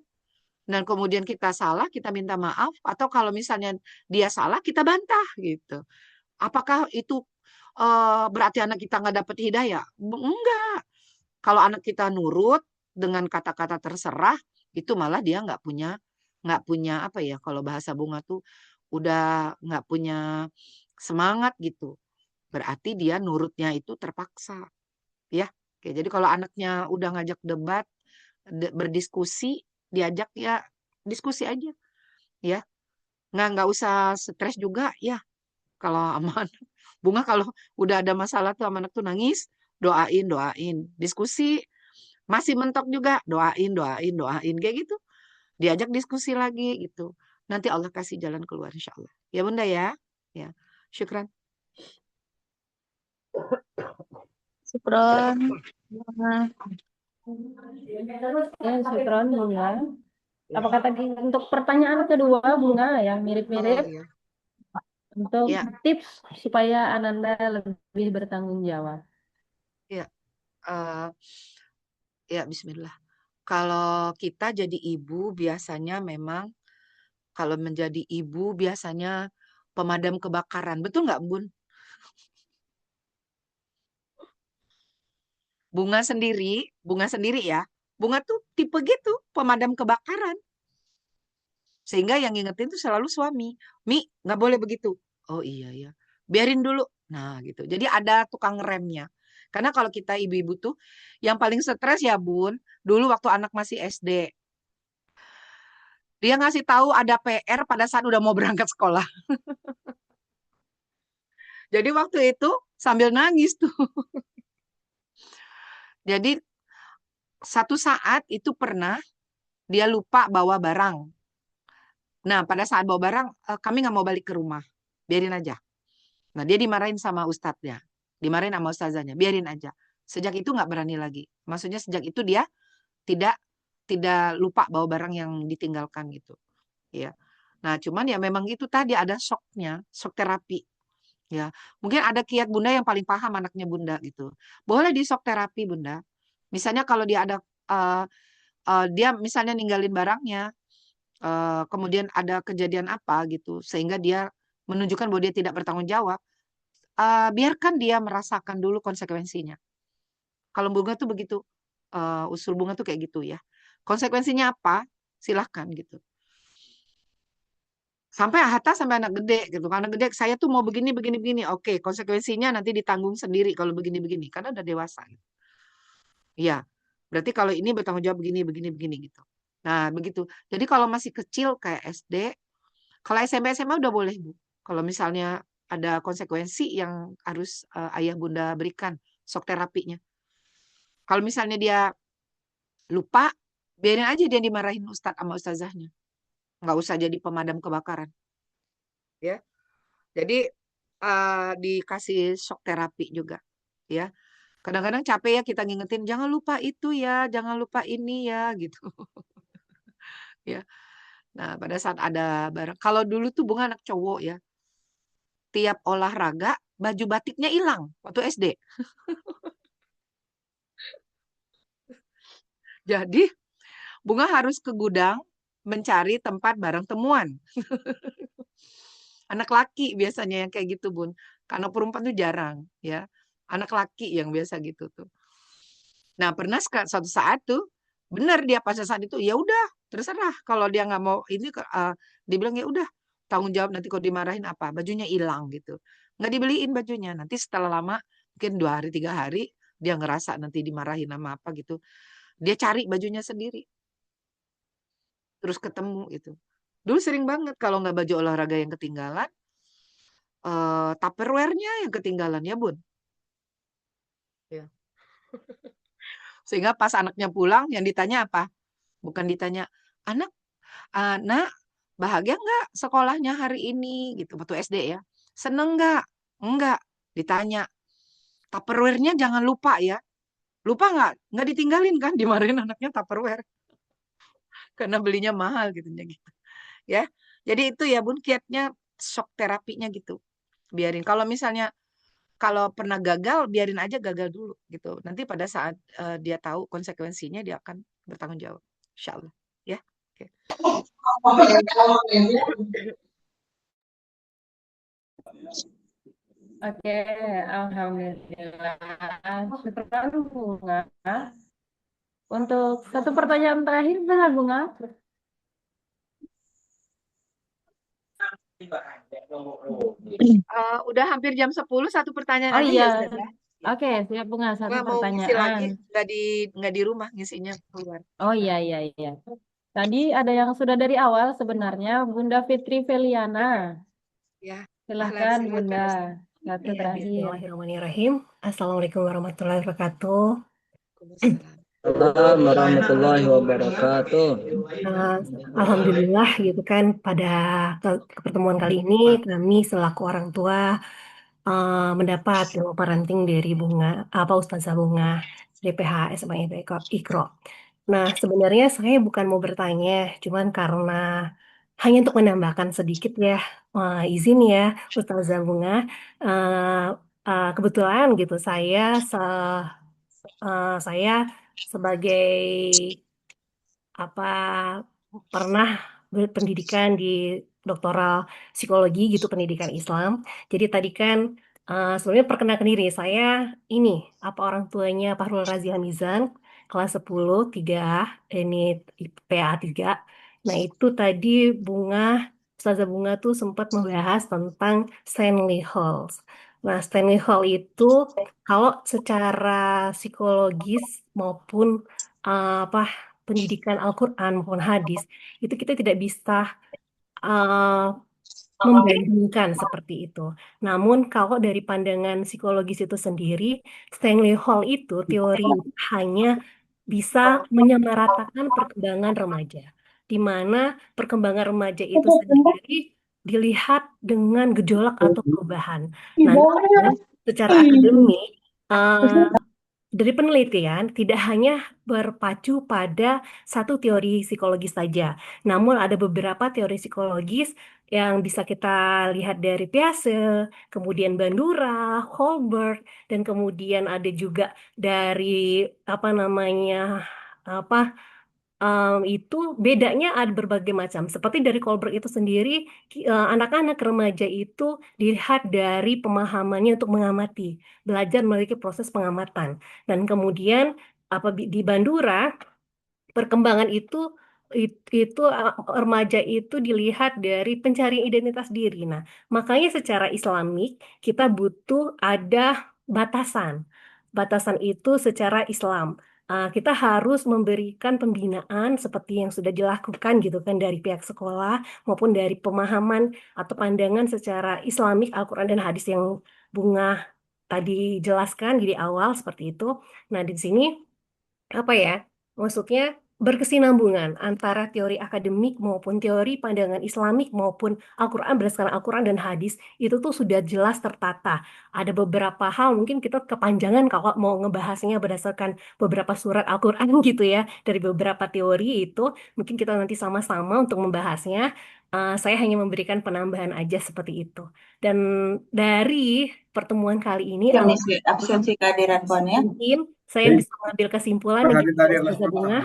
dan kemudian kita salah, kita minta maaf. Atau kalau misalnya dia salah, kita bantah gitu. Apakah itu berarti anak kita nggak dapat hidayah? Enggak. Kalau anak kita nurut dengan kata-kata terserah, itu malah dia nggak punya apa ya? Kalau bahasa bunga tuh udah nggak punya semangat gitu. Berarti dia nurutnya itu terpaksa, ya. Oke, jadi kalau anaknya udah ngajak debat, berdiskusi, diajak ya diskusi aja, ya. Nggak usah stres juga, ya. Kalau aman, bunga kalau udah ada masalah tuh sama anak tuh nangis, doain, doain, diskusi. Masih mentok juga, doain, doain, doain, kayak gitu. Diajak diskusi lagi gitu. Nanti Allah kasih jalan keluar insya Allah. Ya Bunda ya. Ya. Syukran. Syukron. Ya, syukron Bunga. Apakah tadi untuk pertanyaan kedua Bunga yang Oh mirip-mirip iya. untuk Ya, tips supaya Ananda lebih bertanggung jawab? ya. Ya bismillah. Kalau kita jadi ibu biasanya memang kalau menjadi ibu biasanya pemadam kebakaran. Betul nggak Bun? Bunga sendiri ya. Bunga tuh tipe gitu, pemadam kebakaran. Sehingga yang ngingetin tuh selalu suami. Mi, nggak boleh begitu. Oh iya ya. Biarin dulu. Nah gitu. Jadi ada tukang remnya. Karena kalau kita ibu-ibu tuh yang paling stres ya Bun. Dulu waktu anak masih SD. Dia ngasih tahu ada PR pada saat udah mau berangkat sekolah. Jadi waktu itu sambil nangis tuh. Jadi satu saat itu pernah dia lupa bawa barang. Nah pada saat bawa barang kami nggak mau balik ke rumah. Biarin aja. Nah dia dimarahin sama ustadznya. Dimarahin sama ustazahnya. Biarin aja. Sejak itu nggak berani lagi. Maksudnya sejak itu dia tidak tidak lupa bawa barang yang ditinggalkan gitu. Ya. Nah cuman ya memang itu tadi ada shocknya. Shock terapi. Ya, mungkin ada kiat Bunda yang paling paham anaknya Bunda gitu. Boleh di shock terapi Bunda. Misalnya kalau dia ada dia misalnya ninggalin barangnya, kemudian ada kejadian apa gitu, sehingga dia menunjukkan bahwa dia tidak bertanggung jawab. Biarkan dia merasakan dulu konsekuensinya. Kalau bunga tuh begitu, usul bunga tuh kayak gitu ya. Konsekuensinya apa? Silahkan gitu. Sampai hatta sampai anak gede gitu. Anak gede saya tuh mau begini begini begini. Oke, konsekuensinya nanti ditanggung sendiri kalau begini begini karena udah dewasa gitu. Iya. Berarti kalau ini bertanggung jawab begini begini begini gitu. Nah, begitu. Jadi kalau masih kecil kayak SD, kalau SMP SMA udah boleh, Bu. Kalau misalnya ada konsekuensi yang harus ayah bunda berikan, shock terapinya. Kalau misalnya dia lupa, biarin aja dia dimarahin ustadz sama ustazahnya. Nggak usah jadi pemadam kebakaran. Ya. Jadi dikasih shock terapi juga. Ya. Kadang-kadang capek ya kita ngingetin, jangan lupa itu ya, jangan lupa ini ya, gitu. Ya. Nah, pada saat ada barang, kalau dulu tuh bunga anak cowok ya, tiap olahraga baju batiknya hilang waktu SD. Jadi bunga harus ke gudang mencari tempat barang temuan. Anak laki biasanya yang kayak gitu, Bun. Karena perempuan tuh jarang, ya. Anak laki yang biasa gitu tuh. Nah, pernah suatu saat tuh benar dia pada saat itu ya udah terserah kalau dia nggak mau ini dibilang ya udah tanggung jawab nanti kalau dimarahin apa bajunya hilang gitu nggak dibeliin bajunya nanti setelah lama mungkin 2 hari 3 hari dia ngerasa nanti dimarahin sama apa gitu dia cari bajunya sendiri terus ketemu gitu Dulu sering banget kalau nggak baju olahraga yang ketinggalan, Tupperware-nya yang ketinggalan ya Bun. Ya. Sehingga pas anaknya pulang, yang ditanya apa? Bukan ditanya, anak, bahagia nggak sekolahnya hari ini? Gitu, waktu SD ya. Seneng nggak? Enggak. Ditanya, Tupperware-nya jangan lupa ya. Lupa nggak? Nggak ditinggalin kan? Dimarahin anaknya Tupperware. Karena belinya mahal gitu. Ya. Jadi itu ya Bun, kiatnya shock terapinya gitu. Biarin. Kalau pernah gagal, biarin aja gagal dulu gitu. Nanti pada saat dia tahu konsekuensinya, dia akan bertanggung jawab. Insya Allah. Ya. Oke. Oke, alhamdulillah. Syukur Bunga. Untuk satu pertanyaan terakhir, benar Bunga? Udah hampir jam 10, satu pertanyaan Oh aja ya iya, Ustaz ya. oke, siap Bunga. Satu Bunga mau ngisi lagi, pertanyaan. nggak di rumah ngisinya keluar. Oh iya, iya, iya. Tadi ada yang sudah dari awal sebenarnya, Bunda Fitri Feliana. Ya, Silahkan silakan Bunda. Ustaz. Satu Ya, terakhir. bismillahirrahmanirrahim. Assalamualaikum warahmatullahi wabarakatuh. Waalaikumsalam. Assalamualaikum warahmatullahi wabarakatuh. Nah, Alhamdulillah gitu kan pada pertemuan kali ini kami selaku orang tua mendapat ilmu parenting dari Ustazah Bunga DPH SMA Ikro. Nah, sebenarnya saya bukan mau bertanya, cuman karena hanya untuk menambahkan sedikit ya, izin ya Ustazah Bunga. eh, Kebetulan gitu saya sebagai apa pernah berpendidikan di doktoral psikologi gitu, pendidikan Islam. Jadi tadi kan sebenarnya perkenalkan diri saya ini orang tuanya Fahrul Razi Hamizan, kelas 10 3 ini PA 3. Nah, itu tadi Ustazah Bunga tuh sempat membahas tentang Stanley Halls. Nah, Stanley Hall itu kalau secara psikologis maupun apa pendidikan Al-Quran maupun hadis, itu kita tidak bisa uh, membandingkan seperti itu. Namun kalau dari pandangan psikologis itu sendiri, Stanley Hall itu teori hanya bisa menyamaratakan perkembangan remaja, di mana perkembangan remaja itu sendiri dilihat dengan gejolak atau perubahan. Nah, namun secara akademik, uh, dari penelitian tidak hanya berpacu pada satu teori psikologis saja, namun ada beberapa teori psikologis yang bisa kita lihat dari Piaget, kemudian Bandura, Holberg, dan kemudian ada juga dari apa namanya apa itu bedanya ada berbagai macam. Seperti dari Kolberg itu sendiri, anak-anak remaja itu dilihat dari pemahamannya untuk mengamati, belajar melalui proses pengamatan. Dan kemudian di Bandura, perkembangan remaja itu dilihat dari pencarian identitas diri. Nah, makanya secara Islamik kita butuh ada batasan. Batasan itu secara Islam. Kita harus memberikan pembinaan seperti yang sudah dilakukan gitu kan dari pihak sekolah maupun dari pemahaman atau pandangan secara Islamik Al-Quran dan hadis yang Bunga tadi jelaskan di awal seperti itu. Nah, di sini apa ya? Maksudnya berkesinambungan antara teori akademik maupun teori pandangan Islamik maupun Al-Quran berdasarkan Al-Quran dan hadis itu tuh sudah jelas tertata. Ada beberapa hal mungkin kita kepanjangan kalau mau ngebahasnya berdasarkan beberapa surat Al-Quran gitu ya. Dari beberapa teori itu mungkin kita nanti sama-sama untuk membahasnya. Saya hanya memberikan penambahan aja seperti itu. Dan dari pertemuan kali ini Absensi kehadiran Puan ya. mungkin saya bisa mengambil kesimpulan dengan Ustazah Bunga.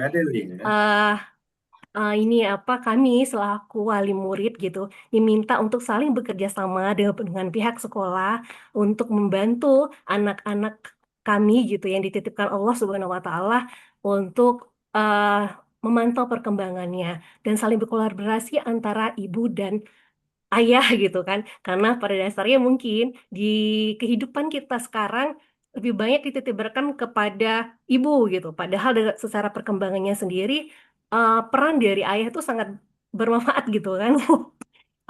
Ini kami selaku wali murid gitu diminta untuk saling bekerja sama dengan pihak sekolah untuk membantu anak-anak kami gitu yang dititipkan Allah Subhanahu wa taala untuk memantau perkembangannya dan saling berkolaborasi antara ibu dan ayah gitu kan. Karena pada dasarnya mungkin di kehidupan kita sekarang lebih banyak dititipkan kepada ibu gitu. Padahal secara perkembangannya sendiri peran dari ayah itu sangat bermanfaat gitu kan.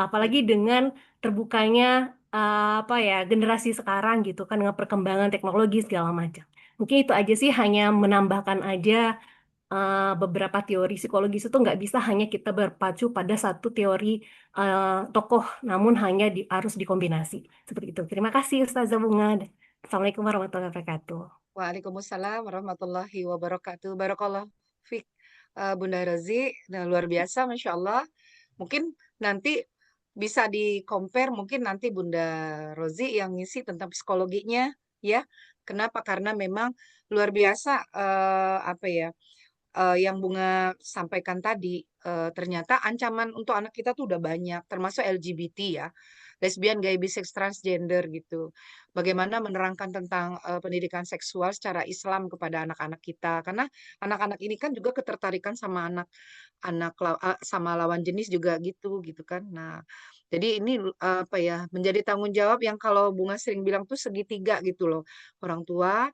Apalagi dengan terbukanya apa ya generasi sekarang gitu kan dengan perkembangan teknologi segala macam. Mungkin itu aja sih, hanya menambahkan aja beberapa teori psikologis itu nggak bisa hanya kita berpacu pada satu teori tokoh, namun hanya harus dikombinasi seperti itu. Terima kasih Ustazah Bunga. Assalamualaikum warahmatullahi wabarakatuh. Waalaikumsalam warahmatullahi wabarakatuh. Barakallah Fik, Bunda Rozi. Nah, luar biasa, Masya Allah. Mungkin nanti bisa di-compare, mungkin nanti Bunda Rozi yang ngisi tentang psikologinya, ya. Kenapa? Karena memang luar biasa, apa ya, yang Bunga sampaikan tadi, ternyata ancaman untuk anak kita tuh udah banyak, termasuk LGBT ya, lesbian, gay, bisex, transgender gitu. Bagaimana menerangkan tentang pendidikan seksual secara Islam kepada anak-anak kita, karena anak-anak ini kan juga ketertarikan sama sama lawan jenis juga gitu kan. Nah, jadi ini apa ya, menjadi tanggung jawab yang kalau Bunga sering bilang tuh segitiga gitu loh, orang tua,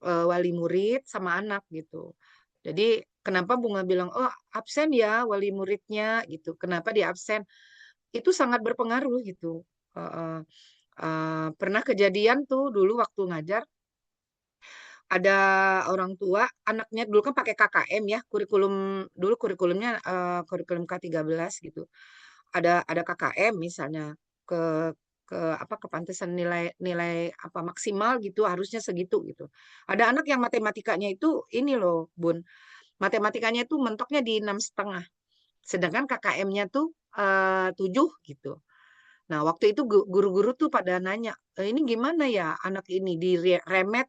wali murid, sama anak gitu. Jadi kenapa Bunga bilang, oh absen ya wali muridnya gitu. Kenapa dia absen? Itu sangat berpengaruh gitu. Heeh. Pernah kejadian tuh dulu waktu ngajar, ada orang tua, anaknya dulu kan pakai KKM ya, dulu kurikulumnya kurikulum K13 gitu. Ada KKM misalnya ke apa kepantasan nilai nilai apa maksimal gitu harusnya segitu gitu. Ada anak yang matematikanya itu ini loh, Bun. Matematikanya itu mentoknya di 6,5. Sedangkan KKM-nya tuh 7 gitu. Nah, waktu itu guru-guru tuh pada nanya, ini gimana ya anak ini remet,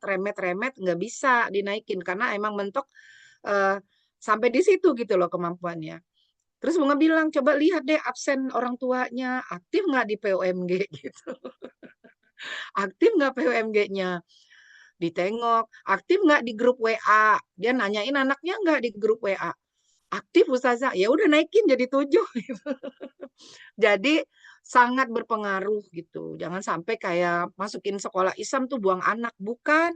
nggak bisa dinaikin karena emang mentok eh, sampai di situ gitu loh kemampuannya. Terus Bunga bilang, coba lihat deh absen orang tuanya, aktif nggak di POMG gitu. Aktif nggak POMG-nya? Ditengok, aktif nggak di grup WA? Dia nanyain anaknya nggak di grup WA. Aktif Ustazah, ya udah naikin jadi 7 gitu. Jadi sangat berpengaruh gitu. Jangan sampai kayak masukin sekolah Islam tuh buang anak, bukan.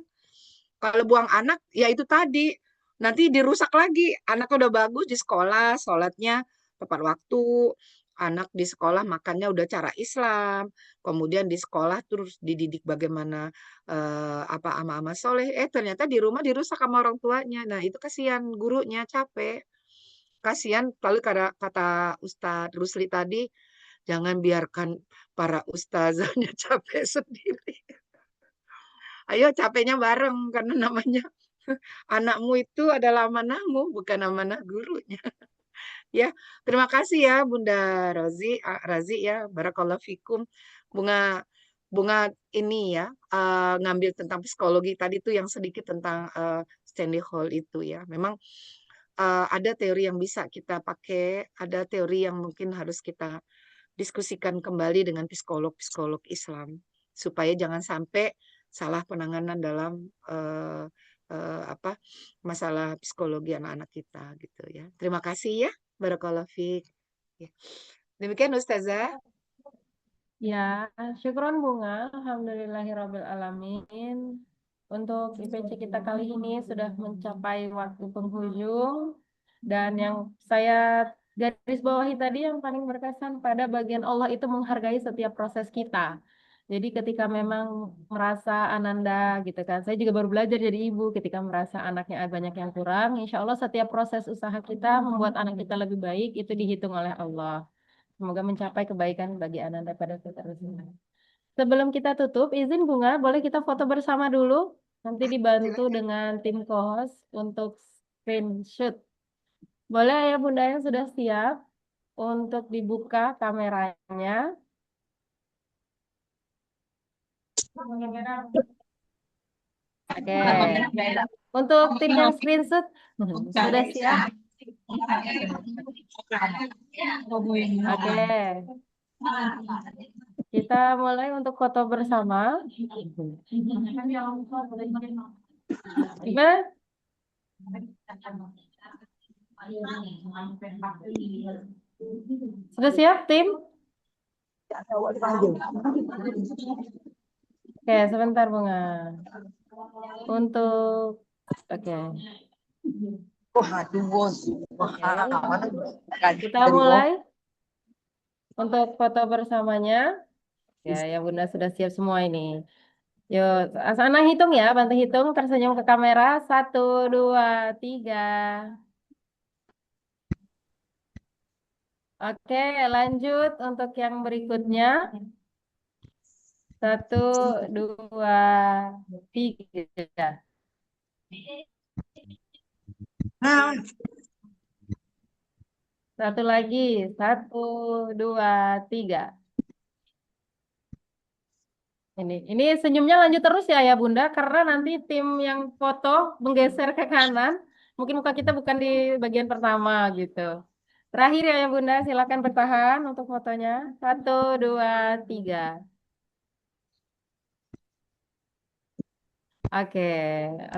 Kalau buang anak ya itu tadi nanti dirusak lagi. Anaknya udah bagus di sekolah, sholatnya tepat waktu, anak di sekolah makannya udah cara Islam, kemudian di sekolah terus dididik bagaimana apa ama-ama soleh, ternyata di rumah dirusak sama orang tuanya. Nah itu kasihan gurunya capek. Kasihan, lalu kata Ustadz Rusli tadi, jangan biarkan para ustazahnya capek sendiri. Ayo capeknya bareng, karena namanya anakmu itu adalah amanahmu, bukan amanah gurunya. Ya, terima kasih ya Bunda Razi ya, Barakallahu fikum. Bunga Bunga ini ya ngambil tentang psikologi tadi tuh yang sedikit tentang Stanley Hall itu ya. Memang ada teori yang bisa kita pakai, ada teori yang mungkin harus kita diskusikan kembali dengan psikolog-psikolog Islam supaya jangan sampai salah penanganan dalam apa masalah psikologi anak-anak kita gitu ya. Terima kasih ya. Barakallahu fiik. Ya. Demikian Ustazah. Ya, syukron Bunga. Alhamdulillahirabbil alamin. Untuk IPC kita kali ini sudah mencapai waktu penghujung, dan yang saya garis bawahi tadi yang paling berkesan pada bagian Allah itu menghargai setiap proses kita. Jadi ketika memang merasa ananda gitu kan, saya juga baru belajar jadi ibu, ketika merasa anaknya banyak yang kurang, insya Allah setiap proses usaha kita membuat anak kita lebih baik itu dihitung oleh Allah. Semoga mencapai kebaikan bagi Ananda pada seterusnya. Sebelum kita tutup, izin Bunga, boleh kita foto bersama dulu? Nanti dibantu Silakan. dengan tim co-host untuk screenshot. Boleh ya Bunda yang sudah siap untuk dibuka kameranya. Oke. Untuk tim yang screenshot, sudah siap? Oke. Kita mulai untuk foto bersama. Gimana? Sudah siap tim? Oke, sebentar Bunga. Untuk oke. Kita mulai untuk foto bersamanya. Ya Bunda sudah siap semua ini. Yuk, Asana hitung ya, bantu hitung, tersenyum ke kamera. 1, 2, 3. Oke, lanjut untuk yang berikutnya. 1, 2, 3. Satu lagi. 1, 2, 3. Ini senyumnya lanjut terus ya Bunda, karena nanti tim yang foto menggeser ke kanan. Mungkin muka kita bukan di bagian pertama gitu. Terakhir ya Bunda, silakan bertahan untuk fotonya. 1, 2, 3. Oke,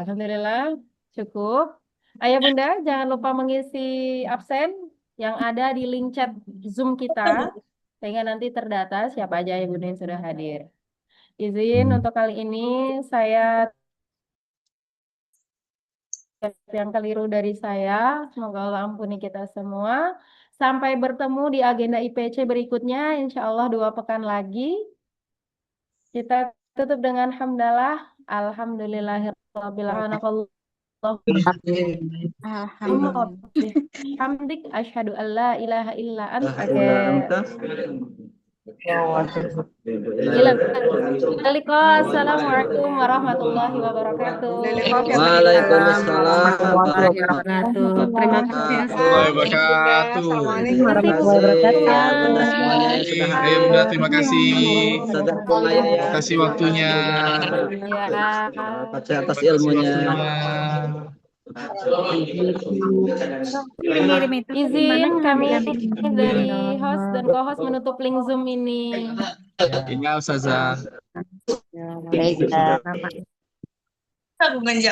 Alhamdulillah cukup. Ayah Bunda, jangan lupa mengisi absen yang ada di link chat Zoom kita, sehingga nanti terdata siapa aja Ayah Bunda yang sudah hadir. Izin untuk kali ini saya yang keliru dari saya. Semoga Allah ampuni kita semua. Sampai bertemu di agenda IPC berikutnya, insya Allah 2 pekan lagi. Kita tutup dengan hamdalah. Alhamdulillahirabbil alamin. Hamdik asyhadu alla ilaha illa anta. Assalamualaikum warahmatullahi wabarakatuh. Waalaikumsalam Terima kasih. Assalamualaikum warahmatullahi wabarakatuh. Bunda semuanya yang sudah hadir. Bunda, terima kasih. Terima kasih waktunya. Atas ilmunya. Izin kami dari host dan co-host menutup link Zoom ini. Iya, Ustazah. Baik.